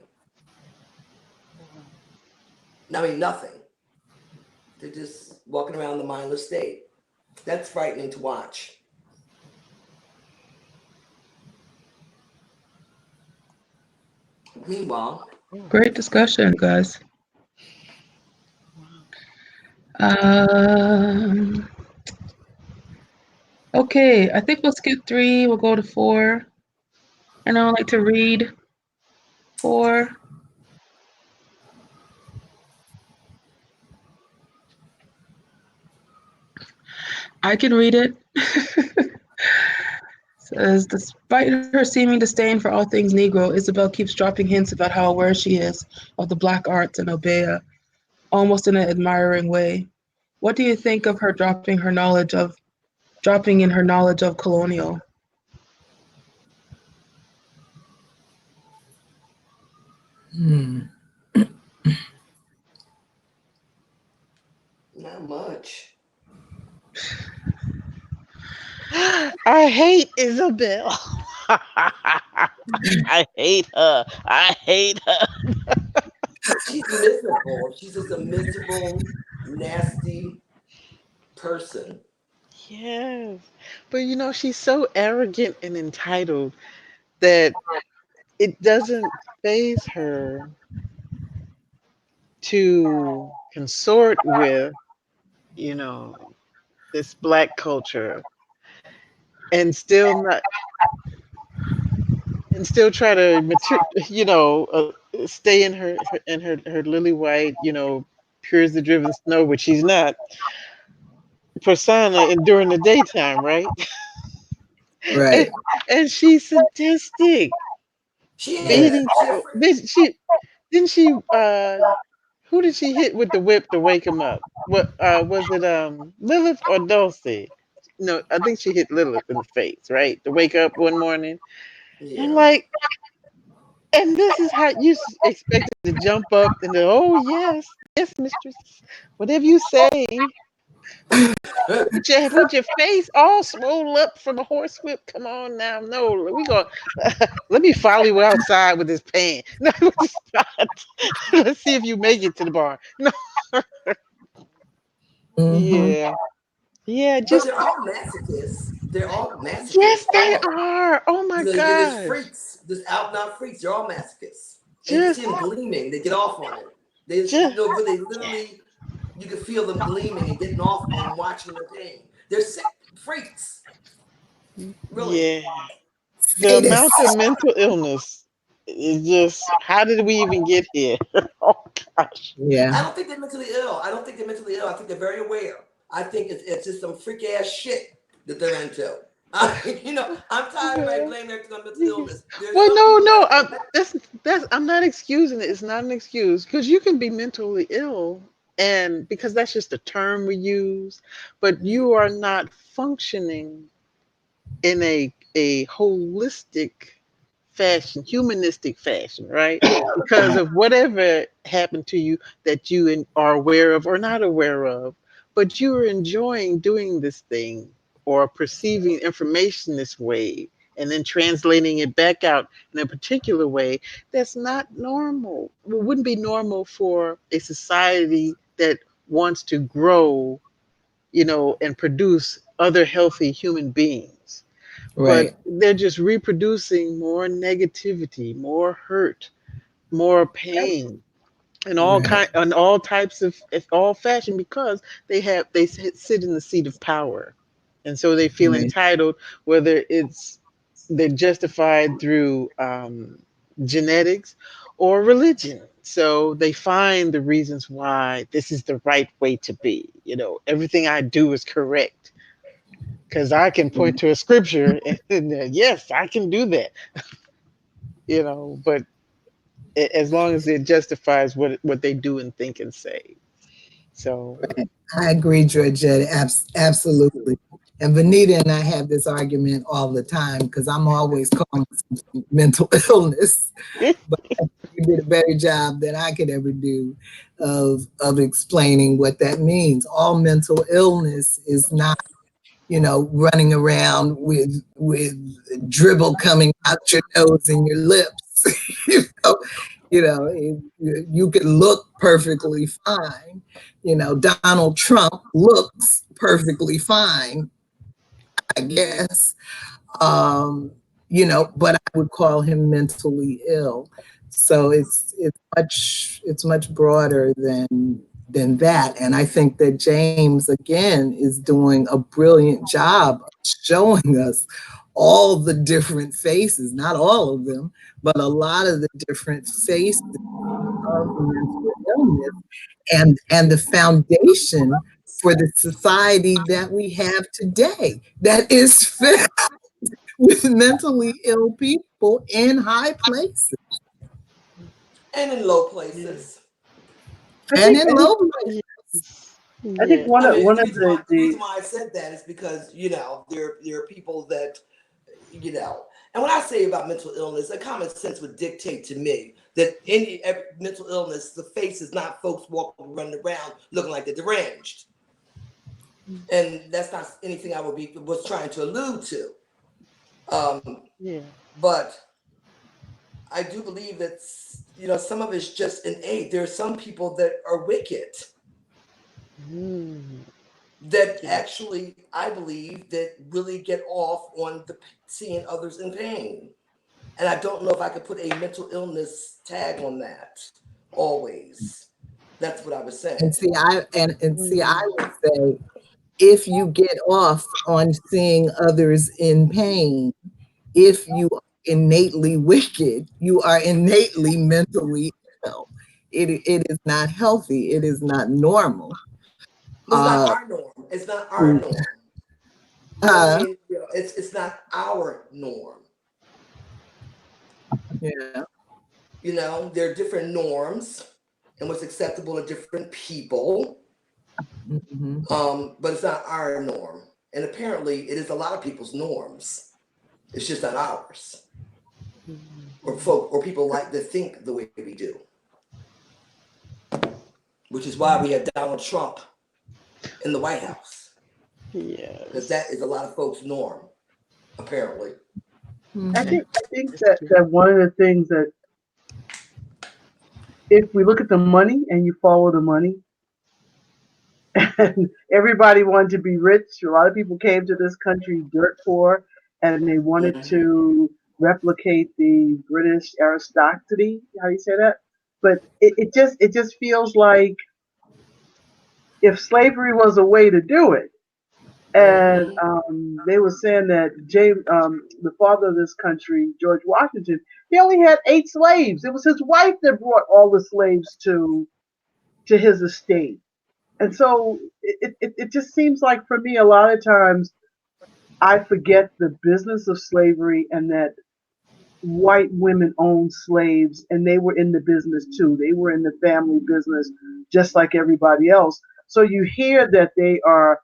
I mean, nothing. They're just walking around the mindless state. That's frightening to watch. Meanwhile, Great discussion, guys. Um, okay, I think we'll skip 3. We'll go to 4. And I would like to read 4. I can read it. Says, despite her seeming disdain for all things Negro, Isabel keeps dropping hints about how aware she is of the Black arts and Obeah, almost in an admiring way. What do you think of her dropping in her knowledge of colonial? not much. I hate Isabel. I hate her. I hate her. she's miserable. She's just a miserable, nasty person. Yes. But you know, she's so arrogant and entitled that it doesn't faze her to consort with, you know, this black culture and still not and still try to stay in her lily white, pure as the driven snow, which she's not, persona and during the daytime, right? and, Right. and she's sadistic, She is. beating. She a Oh, freak. didn't she? Who did she hit with the whip to wake him up? What was it? Lilith or Dulcie? No, I think she hit Lilith in the face, right, to wake up one morning. And Yeah. like, and this is how you expected to jump up and go, oh yes, yes, mistress, whatever you say. With your face all swole up from a horse whip. Come on now, no, we go. Let me follow you outside with this pan. No, with this pot. Let's see if you make it to the bar. No, Mm-hmm. yeah, yeah, But just they're all masochists. They're all yes, masochists. they All of them. are. Oh my They're just gosh, freaks. Just out and out freaks. They're all masochists. And you can see just, them gleaming. They get off on it. They just, just, but they literally, you can feel them gleaming and getting off and watching the pain. They're sick freaks. Really. yeah. The amount of Sadist. mental illness is just. How did we even get here? Oh gosh. I Yeah. don't think they're mentally ill. I don't think they're mentally ill. I think they're very aware. I think it's just some freak ass shit that they're into. I'm tired of everybody blaming everything on mental illness. There's Well, some no, people no. that That's. I'm not excusing it. It's not an excuse because you can be mentally ill, and because that's just a term we use, but you are not functioning in a holistic fashion, humanistic fashion, right? Because of whatever happened to you that you are aware of or not aware of, but you are enjoying doing this thing or perceiving information this way and then translating it back out in a particular way that's not normal. It wouldn't be normal for a society that wants to grow, and produce other healthy human beings, but Right. they're just reproducing more negativity, more hurt, more pain, Right. and all types of all fashion because they sit in the seat of power, and so they feel Right. entitled, whether they're justified through genetics or religion. So they find the reasons why this is the right way to be. Everything I do is correct because I can point to a scripture and yes, I can do that. But as long as it justifies what they do and think and say. So I agree, Georgette. Absolutely. And Venita and I have this argument all the time because I'm always calling something mental illness. But you did a better job than I could ever do of explaining what that means. All mental illness is not, running around with dribble coming out your nose and your lips. you know, you could look perfectly fine. Donald Trump looks perfectly fine, I guess. Um, but I would call him mentally ill. So it's much broader than that. And I think that James again is doing a brilliant job of showing us all the different faces, not all of them, but a lot of the different faces of mental illness and the foundation for the society that we have today that is filled with mentally ill people in high places and in low yeah, places. I and think in low places. yes, I think yeah, one I of mean, one the of reason why the the reason why I said that is because there are people that and when I say about mental illness, a common sense would dictate to me that every mental illness, the face is not folks walking running around looking like they're deranged, and that's not anything I was trying to allude to. Um, yeah, but I do believe that some of it's just innate. There are some people that are wicked Mm. that Yes. actually, I believe, that really get off on seeing others in pain. And I don't know if I could put a mental illness tag on that always. That's what I was saying. And see, I Mm. would say if you get off on seeing others in pain, if you are innately wicked, you are innately mentally ill. It is not healthy. It is not normal. It's not Uh, our norm. It's not our norm. You know what I uh, mean? It's not our norm. yeah. There are different norms and what's acceptable to different people. Mhm. But it's not our norm. And apparently it is a lot of people's norms. It's just not ours. Or people like to think the way we do. Which is why we have Donald Trump in the White House. Because that is Yes. a lot of folks' norm, apparently. Mhm. I think That's that true. one of the things that if we look at the money and you follow the money, and everybody wanted to be rich. A lot of people came to this country dirt poor, and they wanted Mm-hmm. to replicate the British aristocracy. How do you say that? But it just feels like if slavery was a way to do it, and Mm-hmm. they were saying that James, the father of this country, George Washington, he only had 8 slaves. It was his wife that brought all the slaves to his estate. And so it just seems like for me, a lot of times I forget the business of slavery and that white women owned slaves and they were in the business too. They were in the family business just like everybody else. So you hear that they are,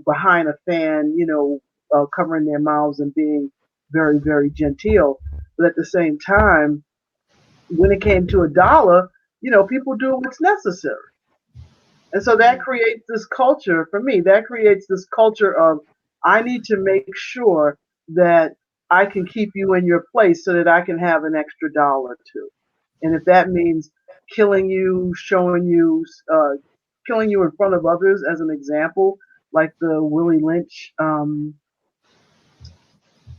behind a fan, covering their mouths and being very, very genteel. But at the same time, when it came to a dollar, people do what's necessary. And so that creates this culture, for me, that creates this culture of I need to make sure that I can keep you in your place so that I can have an extra dollar too. And if that means killing you, killing you in front of others as an example, like the Willie Lynch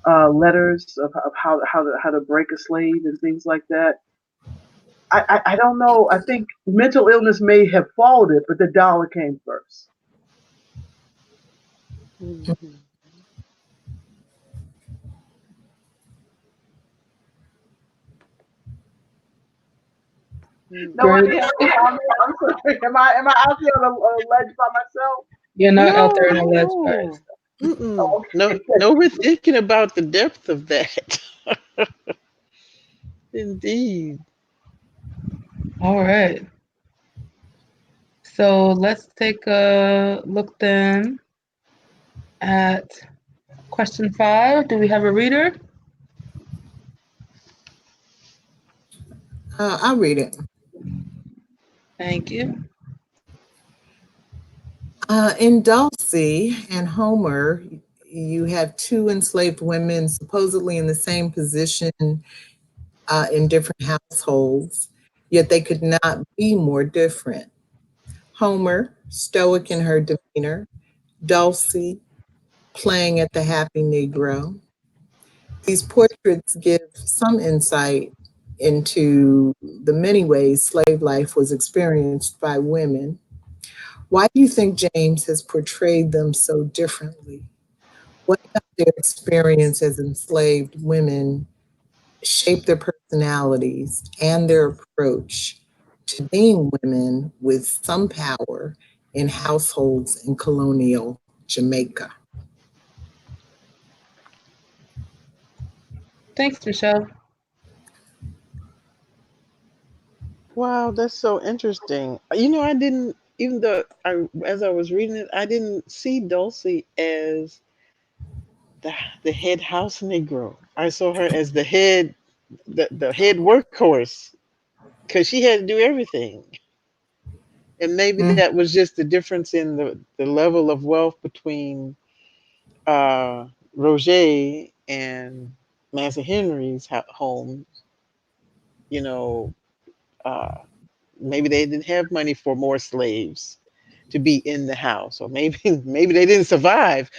letters of how to break a slave and things like that. I don't know. I think mental illness may have followed it, but the dollar came first. Mhm. Nobody Great. has a comment. I'm sorry. Am I out there on a ledge by myself? You're not out No, there in a ledge no. first. Mm-mm. Oh, No, okay. no, we're thinking about the depth of that. Indeed. All right. So let's take a look then at question 5. Do we have a reader? I'll read it. Thank you. In Dulcie and Homer, you have two enslaved women supposedly in the same position in different households, yet they could not be more different. Homer, stoic in her demeanor, Dulcie, playing at the happy Negro. These portraits give some insight into the many ways slave life was experienced by women. Why do you think James has portrayed them so differently? What about their experience as enslaved women shape their personalities and their approach to being women with some power in households in colonial Jamaica? Thanks, Michelle. Wow, that's so interesting. I didn't, even though as I was reading it, I didn't see Dulcie as the the head house Negro. I saw her as the head workhorse because she had to do everything. And maybe Mm, that was just the difference in the level of wealth between Roger and Master Henry's home. you know, uh, maybe they didn't have money for more slaves to be in the house, or maybe maybe they didn't survive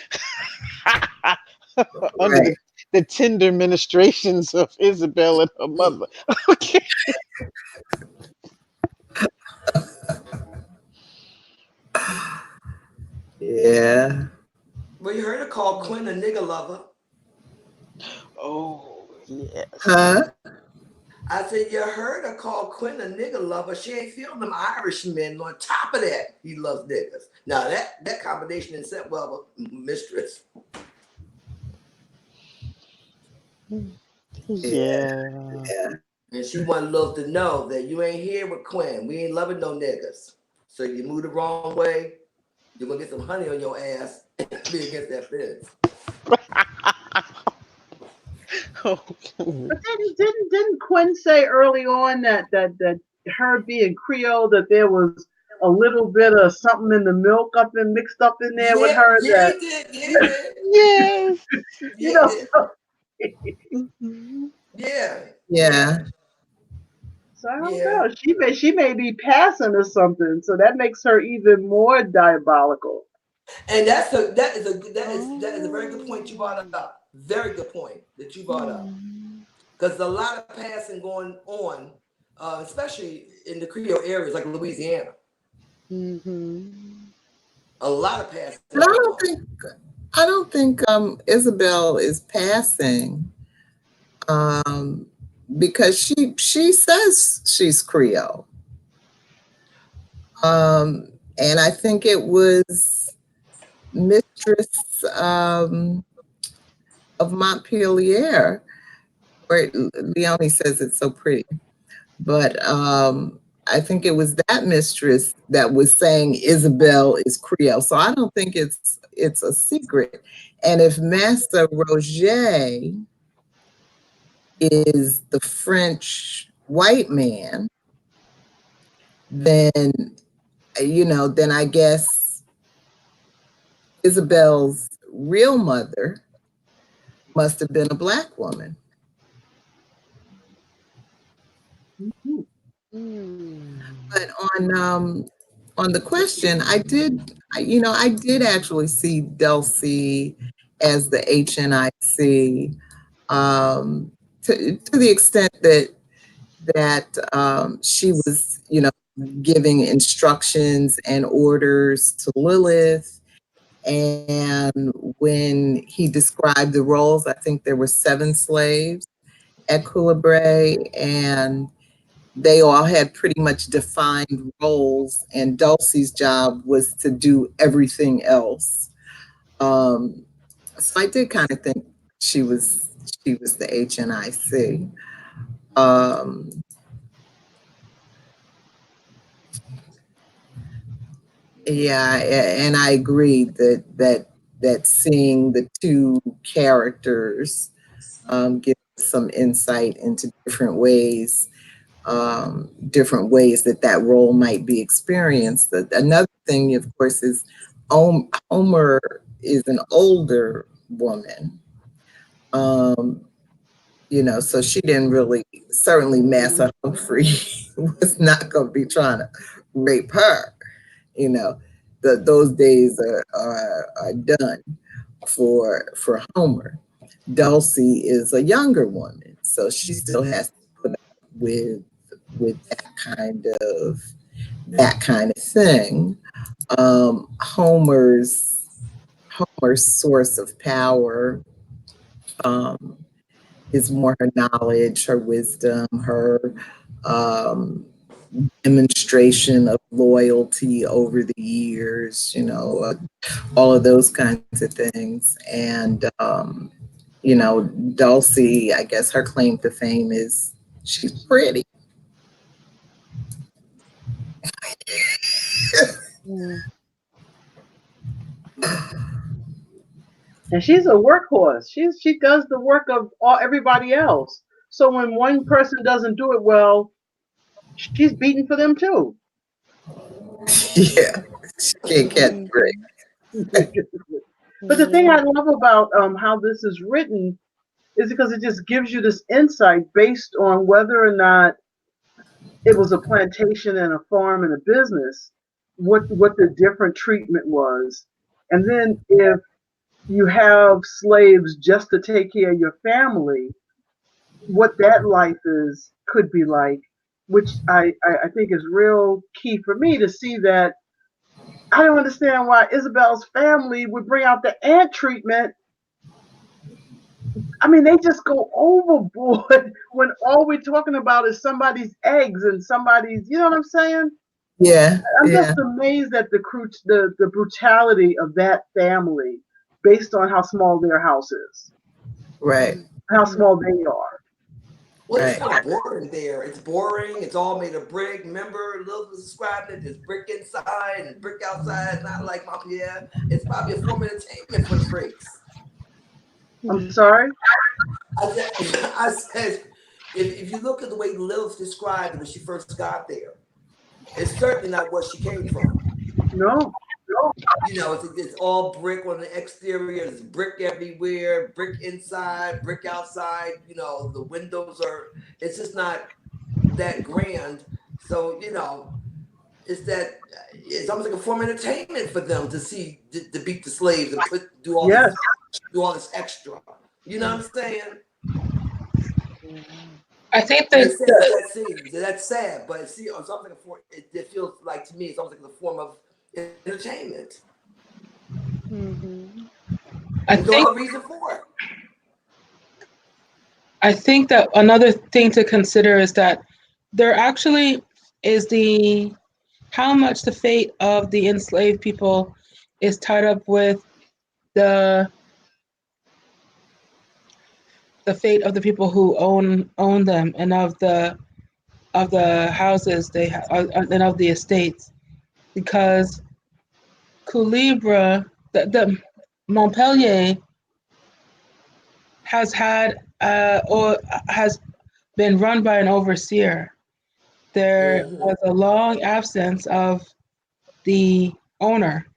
under Right. the tender ministrations of Isabel and her mother. Okay. Yeah. Well, you heard her call Quinn a nigger lover. Oh yes. Huh? I said, you heard her call Quinn a nigger lover. She ain't feeling them Irish men. On top of that, he loves niggas. Now that combination is set well with mistress. Yeah. Yeah. Yeah. And she wanted Lil to know that you ain't here with Quinn. We ain't loving no niggas. So you move the wrong way, you're gonna get some honey on your ass and be against that fence. Oh. But didn't Quinn say early on that her being Creole, that there was a little bit of something in the milk mixed up in there with Yeah, her, yeah, that he did. Yeah, he did. Yes. you Yeah, he know did. so, Mhm. Yeah, yeah, Yeah. so I don't yeah. know. She may be passing or something, so that makes her even more diabolical. And that is a very good point you brought Oh. up. Very good point that you brought up. Mhm. Because there's a lot of passing going on, especially in the Creole areas like Louisiana. Mhm. A lot of passing But going on. I don't think Isabel is passing um because she says she's Creole. And I think it was Mistress of Montpelier, where Leonie says it's so pretty. But I think it was that mistress that was saying Isabel is Creole. So I don't think it's a secret. And if Master Roger is the French white man, then then I guess Isabel's real mother must have been a black woman. Mhm. Mm. But on the question, I did actually see Dulcie as the HNIC, to the extent that she was, giving instructions and orders to Lilith. And when he described the roles, I think there were 7 slaves at Coulibaly, and they all had pretty much defined roles, and Dulcie's job was to do everything else. Um, so I did kind of think she was the HNIC. Um, yeah, and I agree that seeing the two characters gives some insight into different ways that role might be experienced. Another thing, of course, is Homer is an older woman. Um, so she didn't really, certainly Massa Humphrey was not going to be trying to rape her. You know, those days are done for Homer. Dulcie is a younger woman, so she still has to put up with that kind of thing. Homer's source of power um, is more her knowledge, her wisdom, her um, demonstration of loyalty over the years, all of those kinds of things. And, Dulcie, I guess her claim to fame is she's pretty. Mm. And she's a workhorse. She does the work of everybody else. So when one person doesn't do it well, she's beating for them too. Yeah, she can't catch a break. Mhm. But the thing I Yeah. love about how this is written is because it just gives you this insight based on whether or not it was a plantation and a farm and a business, what the different treatment was. And then if you have slaves just to take care of your family, what that life is could be like, which I think is real key for me to see that. I don't understand why Isabel's family would bring out the ant treatment. I mean, they just go overboard when all we're talking about is somebody's eggs and somebody's, you know what I'm saying? Yeah, I'm yeah, just amazed at the brutality of that family based on how small their house is, right, how small they are. Well, it's right. kind of boring there. It's boring. It's all made of brick. Remember, Lilith was describing it. There's brick inside and brick outside. Not like my Pierre. It's probably a form of entertainment for the freaks. I'm sorry? I said, if you look at the way Lilith described it when she first got there, it's certainly not where she came from. No. You know, it's all brick on the exterior. There's brick everywhere, brick inside, brick outside. You know, the windows are. It's just not that grand. So you know, it's almost like a form of entertainment for them to see to beat the slaves and Yes. do all this extra. You know what I'm saying? I think And they there's say it's that scene. That's sad, but see, it's almost like a form. It feels like to me, it's almost like a form of entertainment. I There's no think other reason for it. I think that another thing to consider is that there actually is how much the fate of the enslaved people is tied up with the fate of the people who own them and of the houses they have and of the estates, because Culebra, the Montpellier has had or has been run by an overseer. There was a long absence of the owner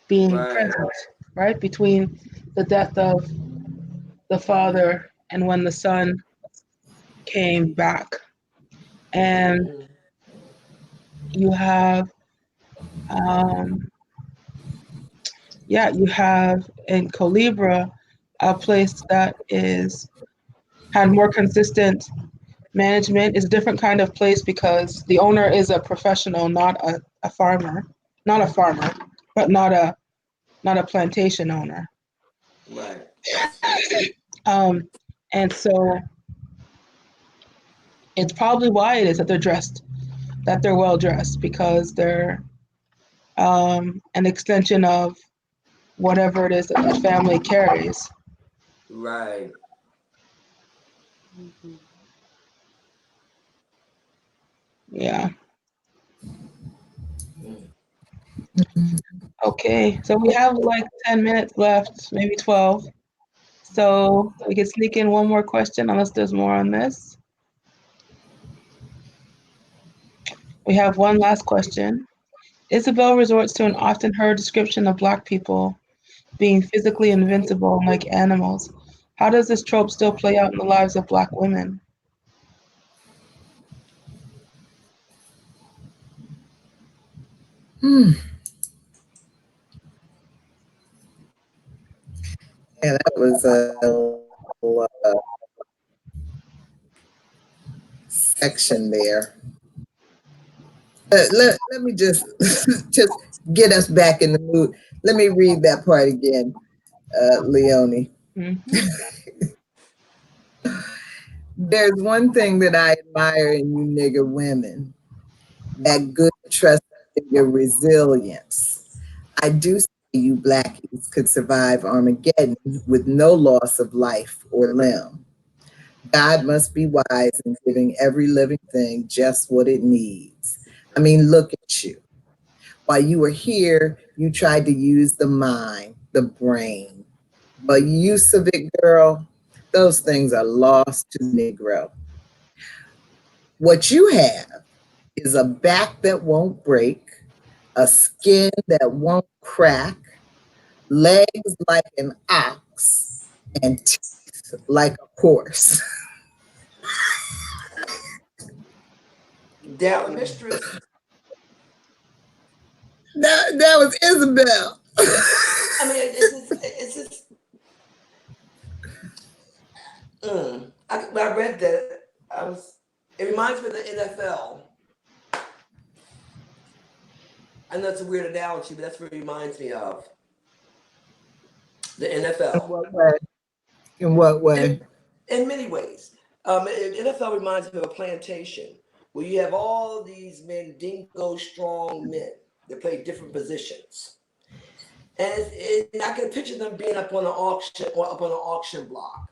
being Right. present, right, between the death of the father and when the son came back. And you have, you have in Colibra a place that had more consistent management. Is a different kind of place because the owner is a professional, not a farmer, but not a plantation owner. Right. And so it's probably why it is that they're well dressed, because they're an extension of whatever it is that the family carries. Right. Yeah. Okay. So we have like 10 minutes left, maybe 12. So we can sneak in one more question unless there's more on this. We have one last question. Isabel resorts to an often heard description of Black people being physically invincible and like animals. How does this trope still play out in the lives of Black women? Yeah, that was a section there. Let me just just get us back in the mood. Let me read that part again, Leonie. Mm-hmm. There's one thing that I admire in you nigger women, that good trust in your resilience. I do say you blackies could survive Armageddon with no loss of life or limb. God must be wise in giving every living thing just what it needs. I mean, look at you. While you were here, you tried to use the mind, the brain. But use of it, girl, those things are lost to the Negro. What you have is a back that won't break, a skin that won't crack, legs like an ox, and teeth like a horse. Down mistress. That was Isabel. I mean, it's just. When I read that, It reminds me of the NFL. I know it's a weird analogy, but that's what it reminds me of. The NFL. In what way? In what way? In many ways. NFL reminds me of a plantation where you have all these men, dingo strong men that play different positions. And I can picture them being up on an auction block,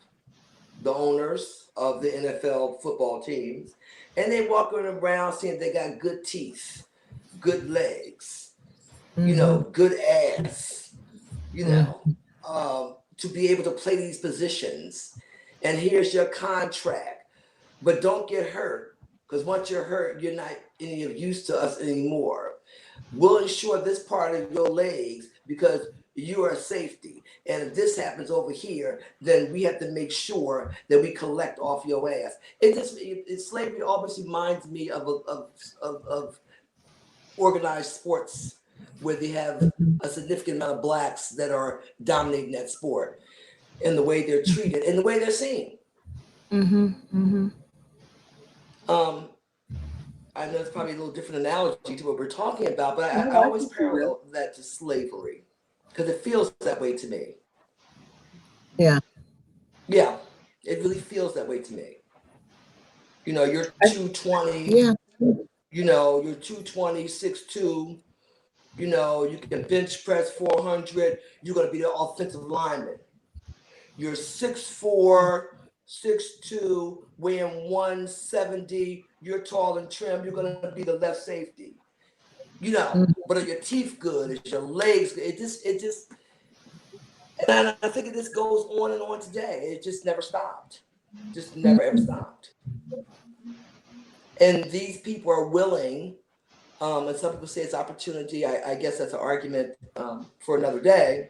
the owners of the NFL football teams, and they walking around seeing they got good teeth, good legs, good ass, to be able to play these positions. And here's your contract, but don't get hurt, because once you're hurt, you're not any of use to us anymore. We'll ensure this part of your legs because you are safety. And if this happens over here, then we have to make sure that we collect off your ass. Slavery always reminds me of organized sports where they have a significant amount of blacks that are dominating that sport, in the way they're treated, in the way they're seen. I know it's probably a little different analogy to what we're talking about, but I always parallel that to slavery because it feels that way to me. Yeah, it really feels that way to me. You're 220. Yeah. You're 220, 6'2". You can bench press 400. You're going to be the offensive lineman. You're 6'4", 6'2", weighing 170. You're tall and trim. You're going to be the left safety. But are your teeth good? Is your legs good? It just, and I think this goes on and on today. It just never stopped. Just never ever stopped. And these people are willing, and some people say it's opportunity. I guess that's an argument for another day.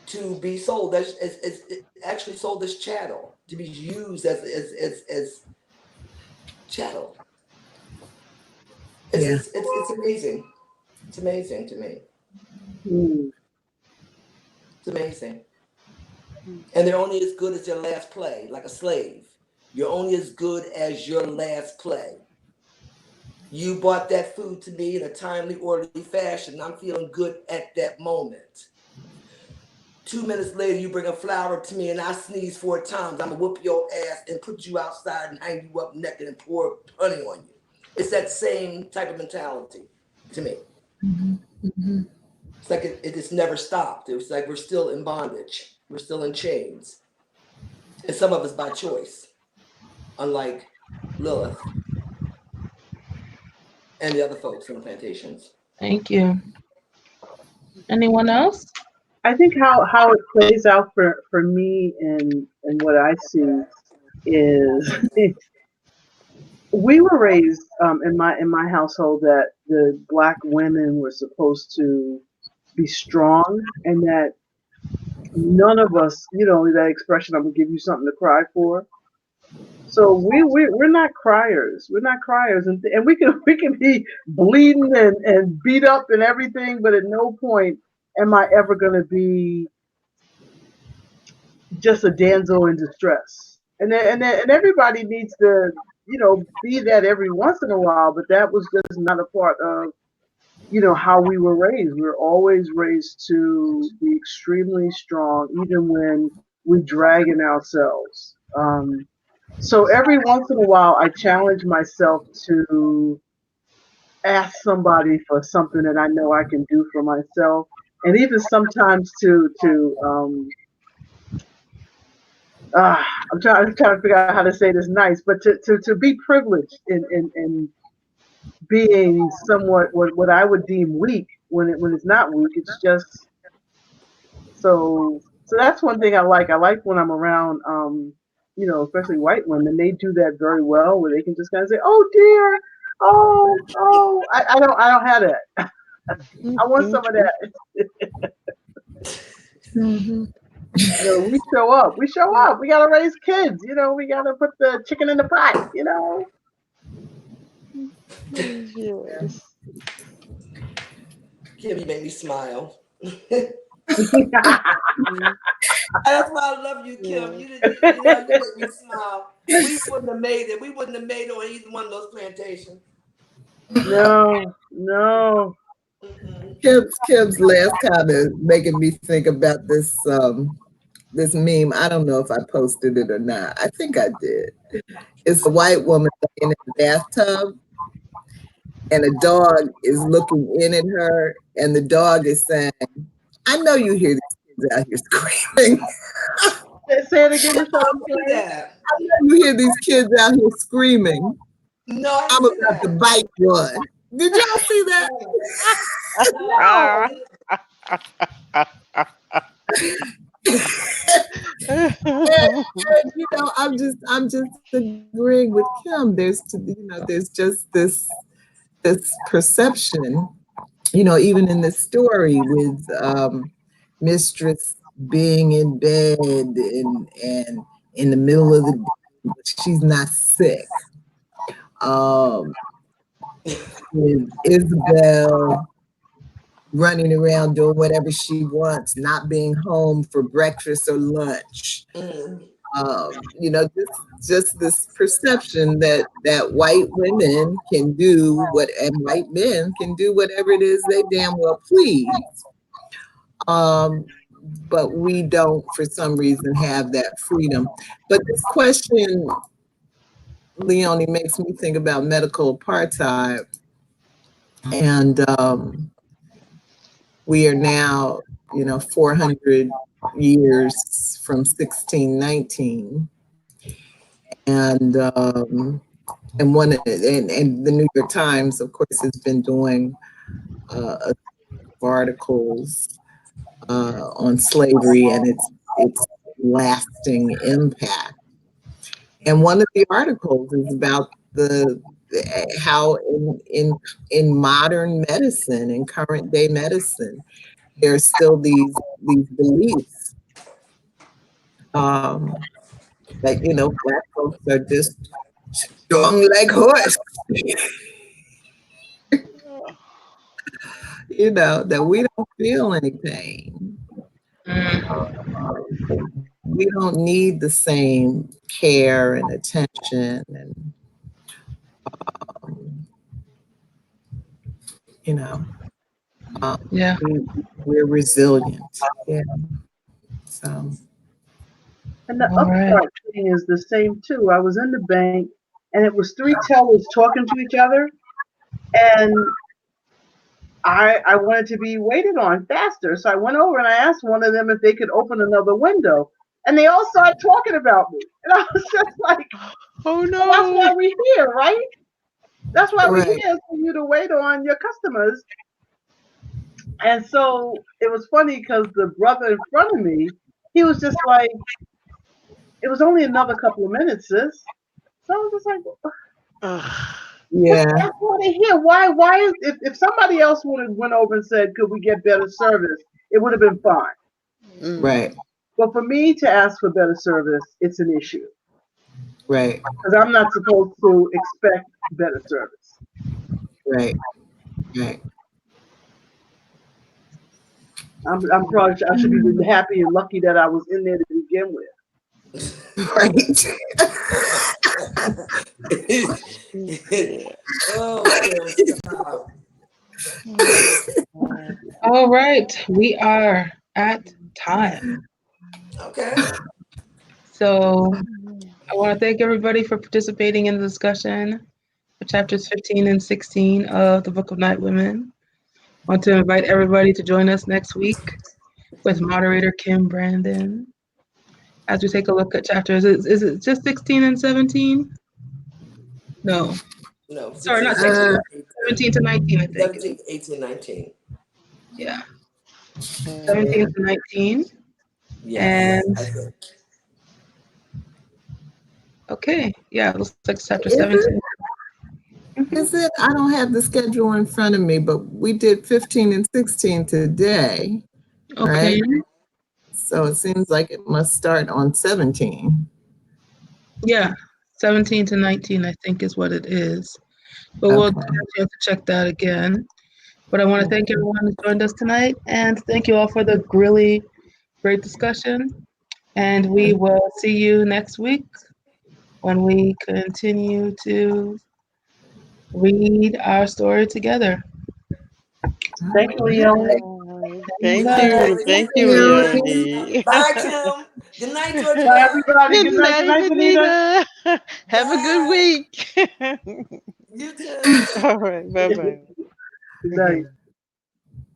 To be sold as actually sold as chattel, to be used as chattel. It's amazing. It's amazing to me. It's amazing. And they're only as good as their last play, like a slave. You're only as good as your last play. You bought that food to me in a timely, orderly fashion. I'm feeling good at that moment. 2 minutes later, you bring a flower to me and I sneeze 4 times. I'm going to whoop your ass and put you outside and hang you up naked and pour honey on you. It's that same type of mentality to me. It's like it just never stopped. It was like we're still in bondage. We're still in chains. And some of us by choice, unlike Lilith and the other folks in the plantations. Thank you. Anyone else? I think how it plays out for me and what I see is we were raised in my household that the Black women were supposed to be strong, and that none of us, that expression, I'm gonna give you something to cry for. So we're not criers. We're not criers, and we can be bleeding and beat up and everything, but at no point am I ever gonna be just a damsel in distress. And everybody needs to, be that every once in a while, but that was just not a part of, how we were raised. We were always raised to be extremely strong, even when we drag in ourselves. So every once in a while, I challenge myself to ask somebody for something that I know I can do for myself, and even sometimes I'm trying to figure out how to say this nice, but to be privileged in being somewhat what I would deem weak when it's not weak. It's just so that's one thing I like. I like when I'm around, especially white women. They do that very well, where they can just kind of say, "Oh dear, oh." I don't have that. I want some of that. We show up. We show up. We gotta raise kids. We gotta put the chicken in the pot. Yes. Kim, you make me smile. Yeah. That's why I love you, Kim. Yeah. You make me smile. We wouldn't have made it. We wouldn't have made it on either one of those plantations. No, no. Mm-mm. Kim's last comment making me think about this meme. I don't know if I posted it or not. I think I did. It's a white woman laying in the bathtub, and a dog is looking in at her, and the dog is saying, "I know you hear these kids out here screaming. Say it again, Miss I Ellen, see please. that. You hear these kids out here screaming. No, I I'm didn't see about to that. bite one." Did y'all see that? No, no. No. And, I'm just agreeing with Kim. There's just this perception, even in this story with mistress being in bed and in the middle of the day, but she's not sick. Um, with Isabel running around doing whatever she wants, not being home for breakfast or lunch. Mm. Just this perception that white women can do and white men can do whatever it is they damn well please. But we don't, for some reason, have that freedom. But this question, Leonie, makes me think about medical apartheid, and we are now, 400 years from 1619, and and the New York Times, of course, has been doing articles on slavery and its lasting impact. And one of the articles is about the how in modern medicine, in current day medicine, there are still these beliefs that black folks are just strong like horse. That we don't feel any pain. We don't need the same care and attention, and um, you know, Yeah. we're resilient. Yeah. So And the All right. upstart thing is the same too. I was in the bank and it was three tellers talking to each other, and I wanted to be waited on faster. So I went over and I asked one of them if they could open another window. And they all started talking about me. And I was just like, Oh well, that's no. why we're here, right? That's why we're right, here, for you to wait on your customers. And so it was funny because the brother in front of me, he was just like, it was only another couple of minutes, sis. So I was just like, Ugh. but yeah, that's what I hear. Why is if somebody else would have went over and said, could we get better service, it would have been fine. Mm. right, But for me to ask for better service, it's an issue right, because I'm not supposed to expect better service. right, right. I'm probably I should be happy and lucky that I was in there to begin with. Right. Yeah. Oh, Kim, stop. All right. We are at time. Okay. So I want to thank everybody for participating in the discussion for chapters 15 and 16 of the Book of NightWomen. I want to invite everybody to join us next week with moderator Kim Brandon as we take a look at chapters. Is it just 16 and 17? No. No, Sorry, 16, not 16. 17, 17 to 19, I think. 17, 18, 19. Yeah. Mm. 17 to 19. Yes, And I think. okay. Yeah, it looks like chapter Is it? 17. Is it? I don't have the schedule in front of me, but we did 15 and 16 today, Okay. right? So it seems like it must start on 17. Yeah. 17 to 19, I think is what it is. but we'll Okay. have a chance to check that again. But I want to thank everyone who joined us tonight, and thank you all for the really great discussion. And we will see you next week when we continue to read our story together. Thank you, Leonie. Bye. Thanks, Thank guys. you. Thank Thank you, you. Leonie. Bye, Kim. Good night, Bye, Georgette. everybody. Good Good night. Good night, night, Venita. Venita. Have a good Bye. week. You too. All right. Bye bye. Good night.